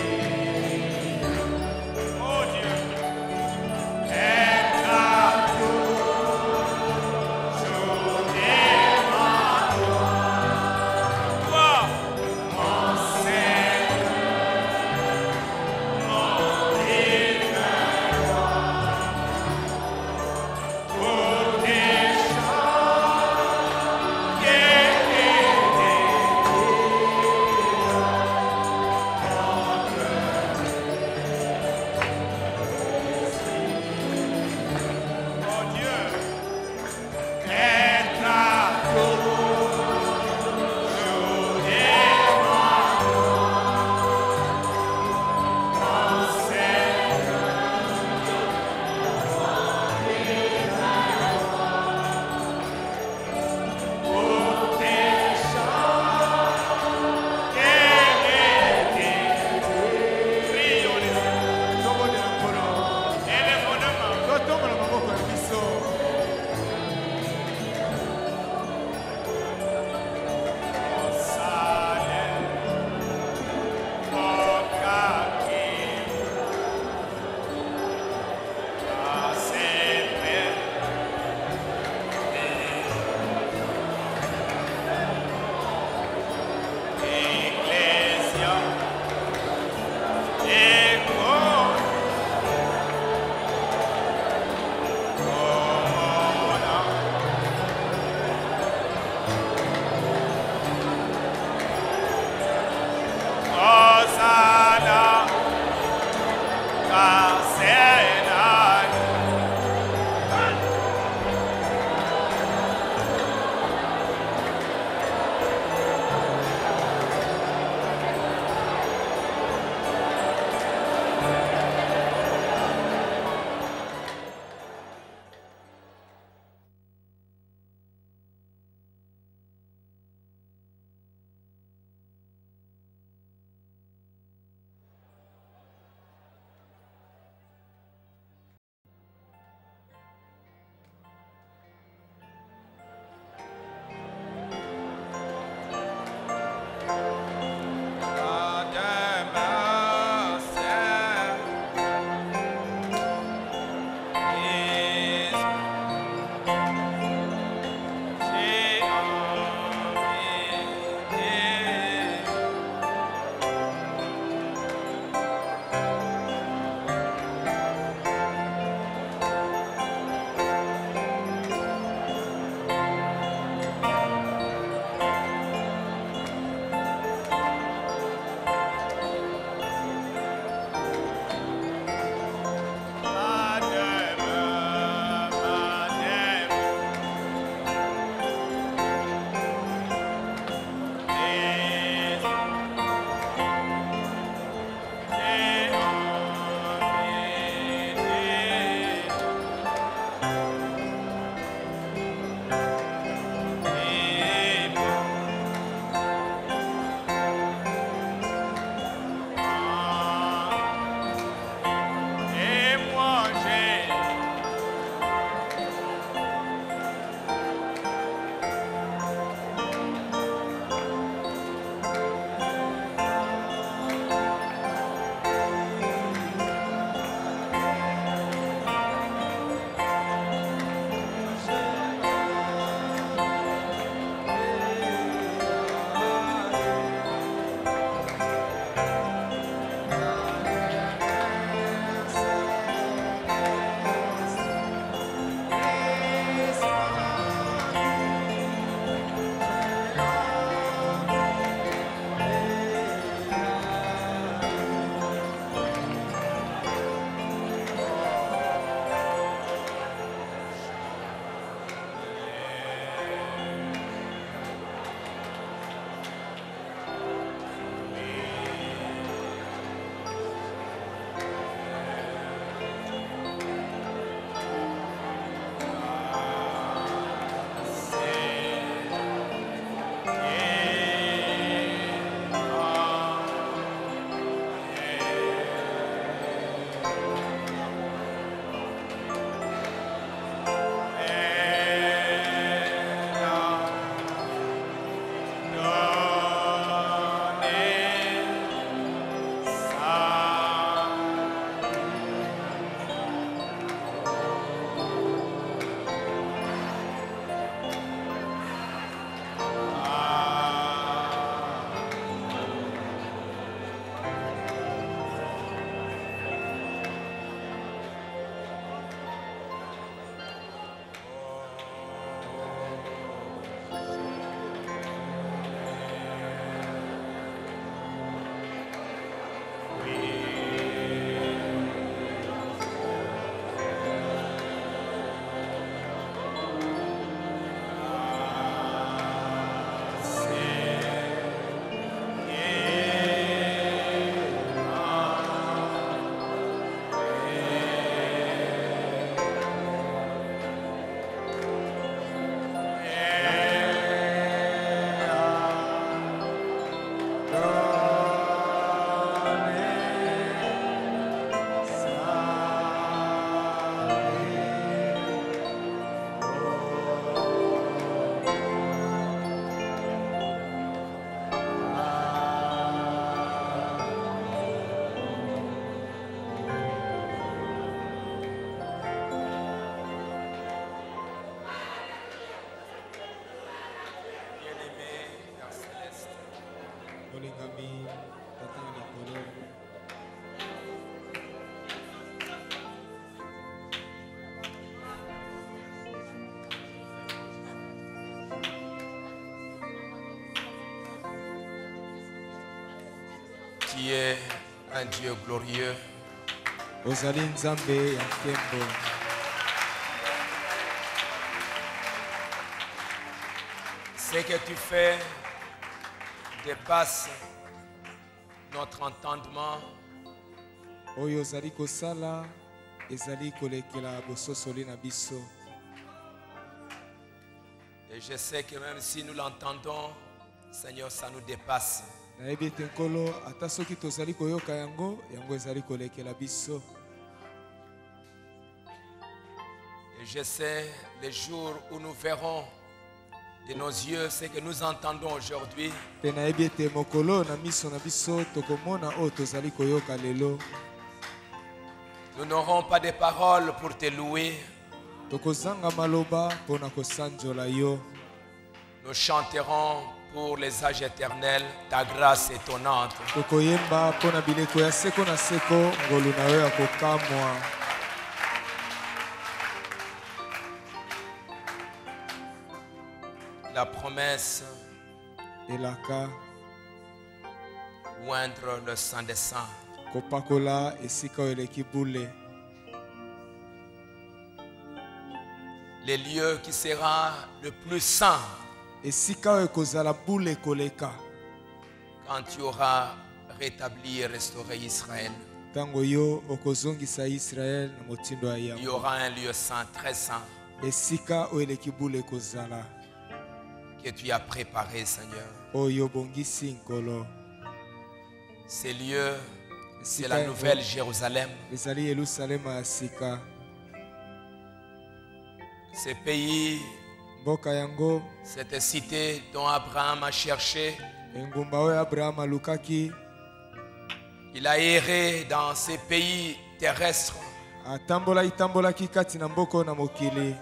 Tu es un Dieu glorieux. Ozali nzambe ya nkembo. Ce que tu fais dépasse notre entendement. Oyo ozali kosala ezali kolekela bososoli na biso. Et je sais que même si nous l'entendons, Seigneur, ça nous dépasse. Nayebi ete nkolo ata soki tozali koyoka yango ezali kolekela biso. Et je sais les jours où nous verrons de nos yeux ce que nous entendons aujourd'hui. Pe nayebi ete mokolo na miso na biso tokomona oyo tozali koyoka lelo. Nous n'aurons pas de paroles pour te louer. Tokozanga maloba pona kosanjola yo. Nous chanterons pour les âges éternels ta grâce étonnante. Tokoyemba pona bileko ya seko na seko ngolu na yo ya kokamwa. La promesse elaka oindre le sang des saints. Kopakola esika eleki bule. Le lieu qui sera le plus saint. Esika ekozala bule koleka. Quand tu auras rétabli et restauré Israël. Tango yo okozongisa Israël na motindo ya yango. Il y aura un lieu saint, très saint. Esika eleki bule kozala. Que tu as préparé, Seigneur. Oyo bongisi nkolo. Ces lieux, c'est la nouvelle Jérusalem. Ezali Yerusalem asika. Ces pays, mboka yango, cette cité dont Abraham a cherché. Engumba oyo Abraham alukaki. Il a erré dans ces pays terrestres. Atambolaki kati na mboko na mokili.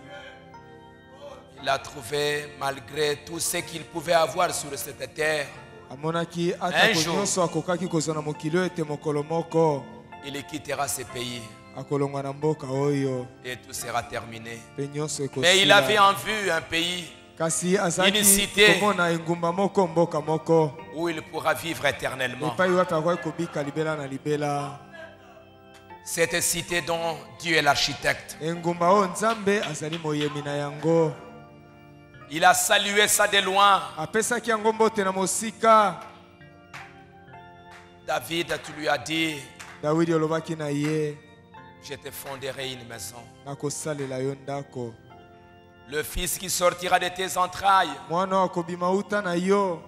Il a trouvé, malgré tout ce qu'il pouvait avoir sur cette terre, un jour, il quittera ce pays et tout sera terminé. Mais il avait en vue un pays, une cité où il pourra vivre éternellement. Cette cité dont Dieu est l'architecte. Il a salué ça de loin. David, tu lui as dit, je te fonderai une maison. Le fils qui sortira de tes entrailles,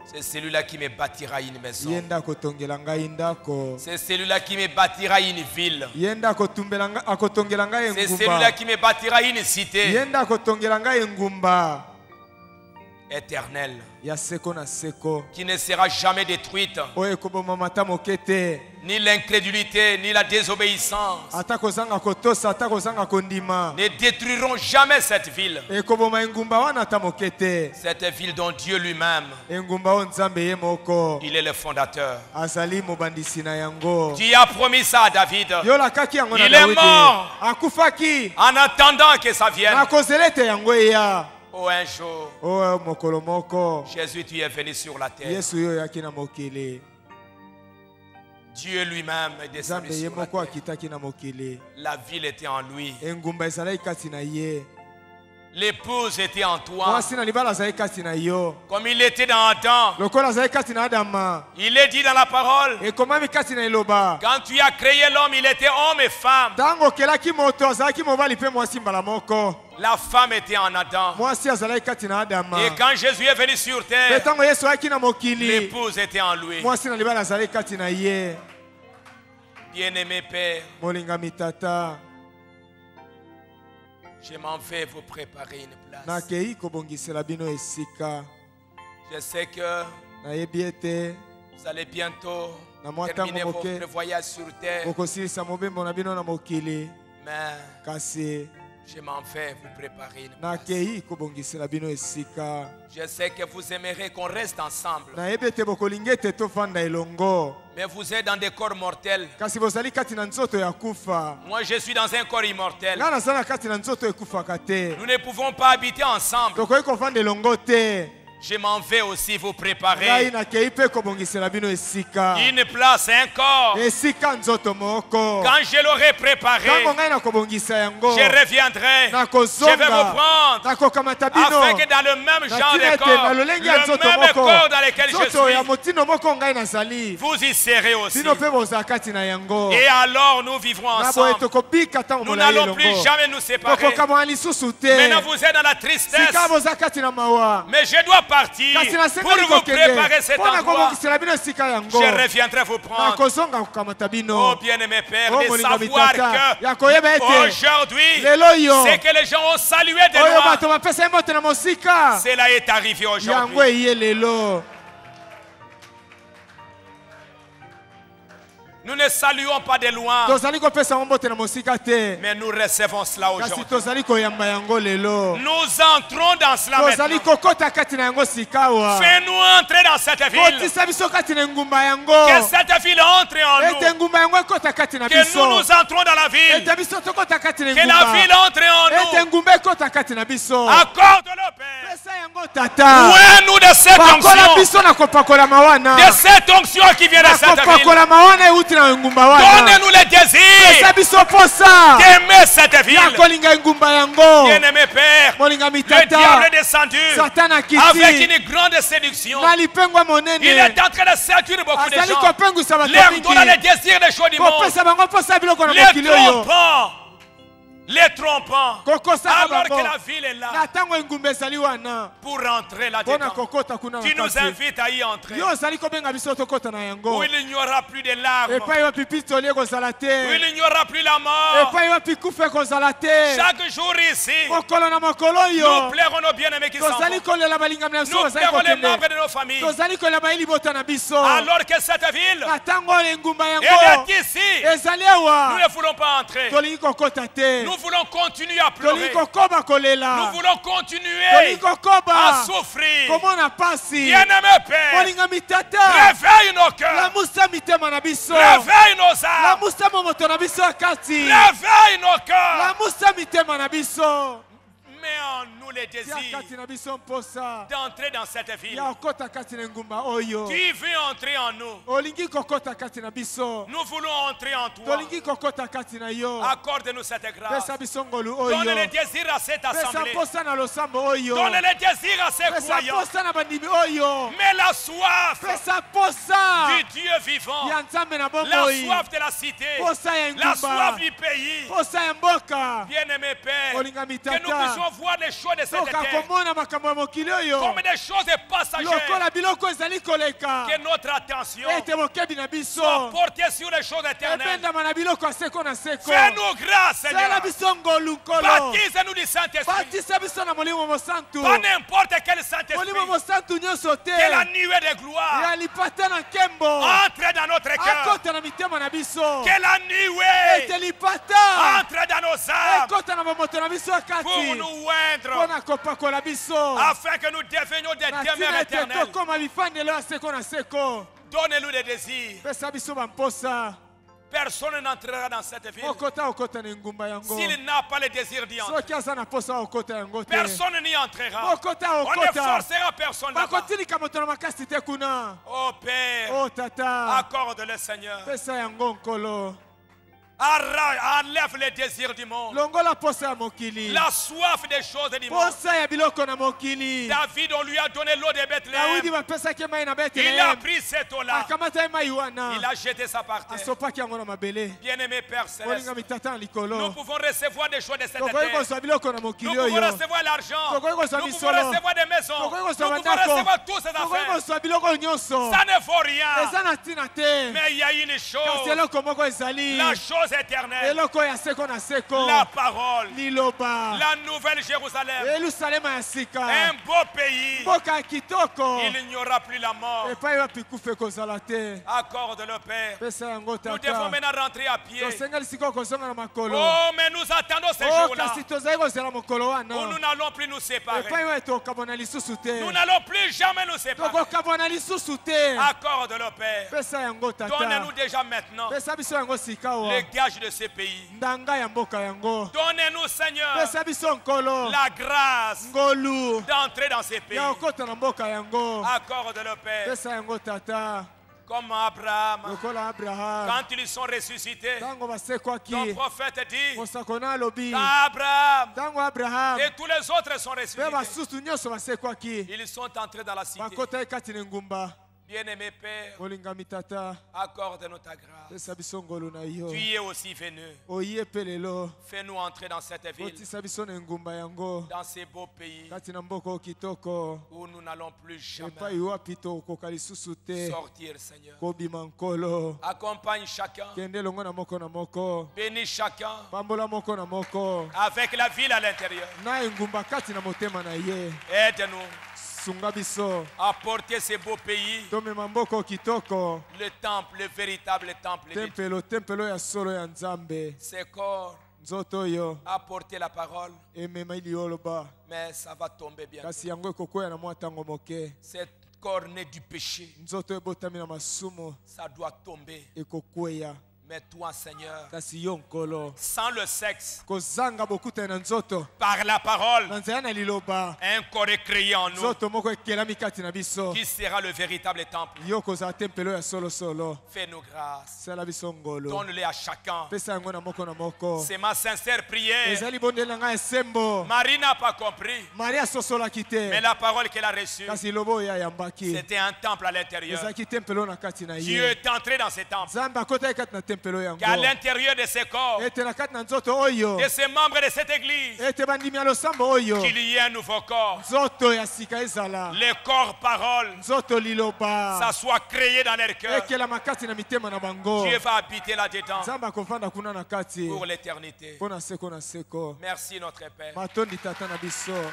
c'est celui-là qui me bâtira une maison. C'est celui-là qui me bâtira une ville. C'est celui-là qui me bâtira une cité éternelle qui ne sera jamais détruite. Ni l'incrédulité, ni la désobéissance ne détruiront jamais cette ville. Cette ville dont Dieu lui-même, il est le fondateur. Tu as promis ça à David. Il est mort en attendant que ça vienne. Oh, un jour, Jésus, tu es venu sur la terre. Dieu lui-même est descendu sur la terre. La ville était en lui. L'épouse était en toi. Comme il était dans Adam. Il est dit dans la parole. Quand tu as créé l'homme, il était homme et femme. La femme était en Adam. Et quand Jésus est venu sur terre, l'épouse était en lui. Bien-aimé Père, je m'en vais vous préparer une place. Je sais que vous allez bientôt terminer votre voyage sur terre. Mais je m'en vais vous préparer une place. Je sais que vous aimerez qu'on reste ensemble. Mais vous êtes dans des corps mortels. Moi, je suis dans un corps immortel. Nous ne pouvons pas habiter ensemble. Je m'en vais aussi vous préparer une place, un corps. Quand je l'aurai préparé, je reviendrai. Je vais vous prendre afin que dans le même genre de corps, le même corps dans lequel je suis, vous y serez aussi. Et alors nous vivrons ensemble. Nous n'allons plus jamais nous séparer. Maintenant vous êtes dans la tristesse. Mais je dois partir pour vous préparer cet endroit. Je reviendrai vous prendre. Oh bien-aimé Père, de savoir que aujourd'hui, c'est que les gens ont salué de loin. Cela est arrivé aujourd'hui. Nous ne saluons pas de loin, mais nous recevons cela aujourd'hui. Nous entrons dans cela maintenant. Fais-nous entrer dans cette ville. Que cette ville entre en nous. Que nous entrons dans la ville. Que la ville entre en nous. Accorde-le, Père. Loin-nous de cette onction. De cette onction qui vient de cette ville. Donnez-nous le désir d'aimer cette ville. Bien-aimé Père, le diable est descendu avec une grande séduction. Il est en train de séduire beaucoup de gens. Leur donnant le désir des choses du monde. Les trompant, alors que la ville est là pour rentrer là-dedans. Tu nous invites à y entrer, où il n'y aura plus de larmes, où il n'y aura plus la mort. Chaque jour ici, nous plairons nos bien-aimés qui s'en vont. Nous plairons les membres de nos familles. Alors que cette ville, elle est ici, nous ne voulons pas entrer. Nous voulons continuer à pleurer. Nous voulons continuer à souffrir. Bien-aimé Père, réveille nos cœurs. Réveille nos âmes. Réveille nos cœurs. Mets en nous les désirs d'entrer dans cette ville. Tu veux entrer en nous. Nous voulons entrer en toi. Accorde-nous cette grâce. Donne le désir à cette assemblée. Donne le désir à ces croyants. Mets la soif du Dieu vivant. La soif de la cité. La soif du pays. Bien-aimé Père, que nous puissions voir les choses de cette terre comme des choses passagères. Que notre attention soit portée sur les choses éternelles. Fais-nous grâce, Seigneur. Baptise-nous du Saint-Esprit. Pas n'importe quel Saint-Esprit. Que la nuée de gloire entre dans notre cœur. Que la nuée entre dans nos âmes pour nous oindre, afin que nous devenions des demeures éternelles. Donnez-nous des désirs. Personne n'entrera dans cette ville s'il n'a pas le désir d'y entrer. Personne n'y entrera. On ne forcera personne là-bas. Oh Père, accorde-le, Seigneur. Enlève les désirs du monde. La soif des choses du monde. David, on lui a donné l'eau de Bethléem. Il a pris cette eau-là. Il a jeté sa partie. Bien-aimé Père Céleste, nous pouvons recevoir des choses de cette terre. Nous pouvons recevoir l'argent. Nous pouvons recevoir des maisons. Nous pouvons recevoir toutes ces affaires. Ça ne vaut rien. Mais il y a une chose. La chose éternelle, la parole, la nouvelle Jérusalem, un beau pays. Il n'y aura plus la mort. Accorde-le, Père. Nous devons maintenant rentrer à pied. Oh, mais nous attendons ce jour-là où nous n'allons plus nous séparer. Nous n'allons plus jamais nous séparer. Accorde-le, Père. Donne-nous déjà maintenant le héritage de ce pays. Donnez-nous, Seigneur, la grâce d'entrer dans ces pays. Accorde le Père. Comme Abraham, quand ils sont ressuscités, ton prophète dit Abraham et tous les autres sont ressuscités. Ils sont entrés dans la cité. Bien-aimé Père, accorde-nous ta grâce. Tu y es aussi venu. Fais-nous entrer dans cette ville, dans ces beaux pays où nous n'allons plus jamais sortir, Seigneur. Accompagne chacun, bénis chacun avec la ville à l'intérieur. Aide-nous à porter ces beaux pays, le temple, le véritable temple de Dieu. Ces corps à porter la parole, mais ça va tomber bientôt. Cette corps né du péché, ça doit tomber. Mais toi, Seigneur, sans le sexe, par la parole, un corps est créé en nous qui sera le véritable temple. Fais-nous grâce. Donne-le à chacun. C'est ma sincère prière. Marie n'a pas compris, mais la parole qu'elle a reçue, c'était un temple à l'intérieur. Dieu est entré dans ce temple. Qu'à l'intérieur de ces corps, de ces membres de cette église, qu'il y ait un nouveau corps. Les corps paroles, ça soit créé dans leur cœur. Dieu va habiter là-dedans pour l'éternité. Merci notre Père.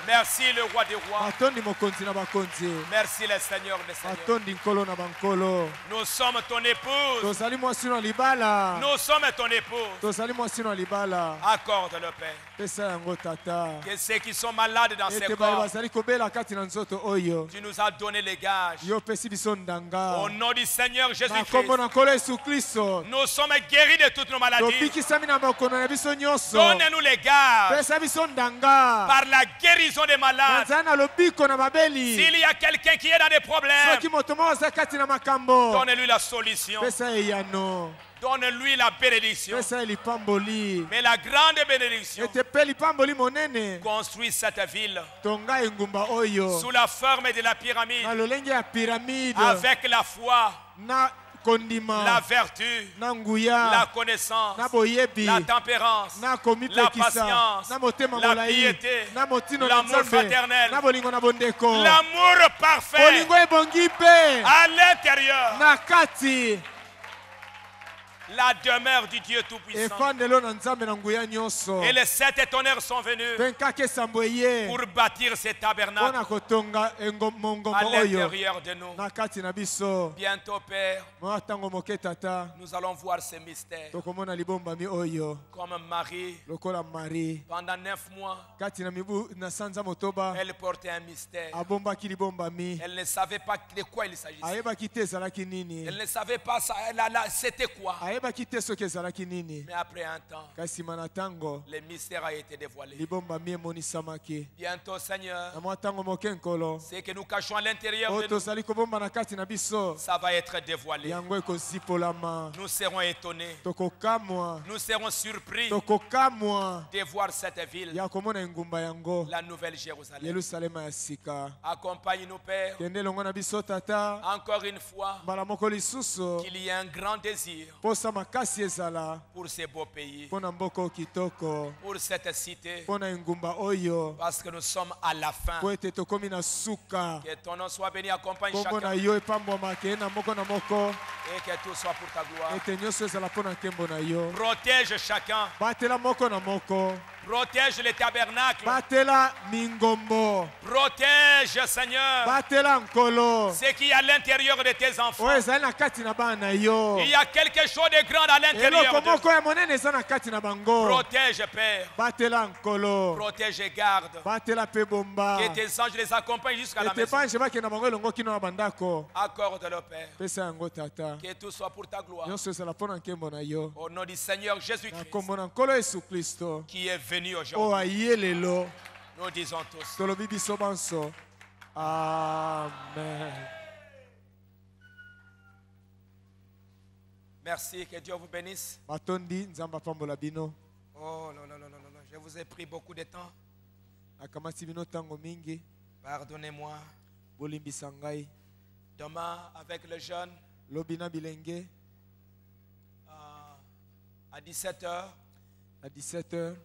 Merci le roi des rois. Merci le Seigneur des seigneurs. Nous sommes ton épouse. Nous sommes ton épouse. Accorde le Père. Que ceux qui sont malades dans ces corps, tu nous as donné les gages. Au nom du Seigneur Jésus-Christ, nous sommes guéris de toutes nos maladies. Donne-nous les gages par la guérison des malades. S'il y a quelqu'un qui est dans des problèmes, donne-lui la solution. Donne-lui la bénédiction. Mais la grande bénédiction, construis cette ville sous la forme de la pyramide, avec la foi, la vertu, la connaissance, la tempérance, la patience, la piété, l'amour fraternel, l'amour parfait à l'intérieur. La demeure du Dieu Tout-Puissant. Et les 7 tonnerres sont venus pour bâtir ces tabernacles à l'intérieur de nous. Bientôt, Père, nous allons voir ces mystères. Comme Marie, pendant 9 mois, elle portait un mystère. Elle ne savait pas de quoi il s'agissait. Elle ne savait pas c'était quoi. Mais après un temps, le mystère a été dévoilé. Bientôt, Seigneur, ce que nous cachons à l'intérieur de nous, ça va être dévoilé. Nous serons étonnés. Nous serons surpris de voir cette ville, la nouvelle Jérusalem. Accompagne-nous, Père, encore une fois, qu'il y ait un grand désir pour ces beaux pays, pour cette cité, parce que nous sommes à la fin. Que ton nom soit béni, accompagne chacun, et que tout soit pour ta gloire. Protège chacun. Protège les tabernacles. Batela mingombo. Protège, Seigneur. Batela nkolo. Ce qui est à l'intérieur de tes enfants. Oyo ezali na kati na bana yo. Il y a quelque chose de grand à l'intérieur eloko moko de ya monene eza na kati na bango. Protège, Père. Batela nkolo. Protège et garde. Batela pe bomba. Que tes anges les accompagnent jusqu'à la maison. Bange bakenda bango elongo kino na bandako. Accorde-le, Père. Pesa yango tata. Que tout soit pour ta gloire. Nyonso ezala mpona nkembo na yo. Au nom du Seigneur Na Jésus-Christ. kombo na nkolo Yesu Kristo. Qui est venu O aujourd'hui. aye lelo. Nous disons tous. Tolobi biso banso. Amen. Merci, que Dieu vous bénisse. Matondi nzamba pambola bino. Oh là là là là là, je vous ai pris beaucoup de temps. Akamasi bino tango mingi. Pardonnez-moi. Bolimbisa ngai. Demain, avec le jeûne, Lobina bilenge. à 17h, À 17h.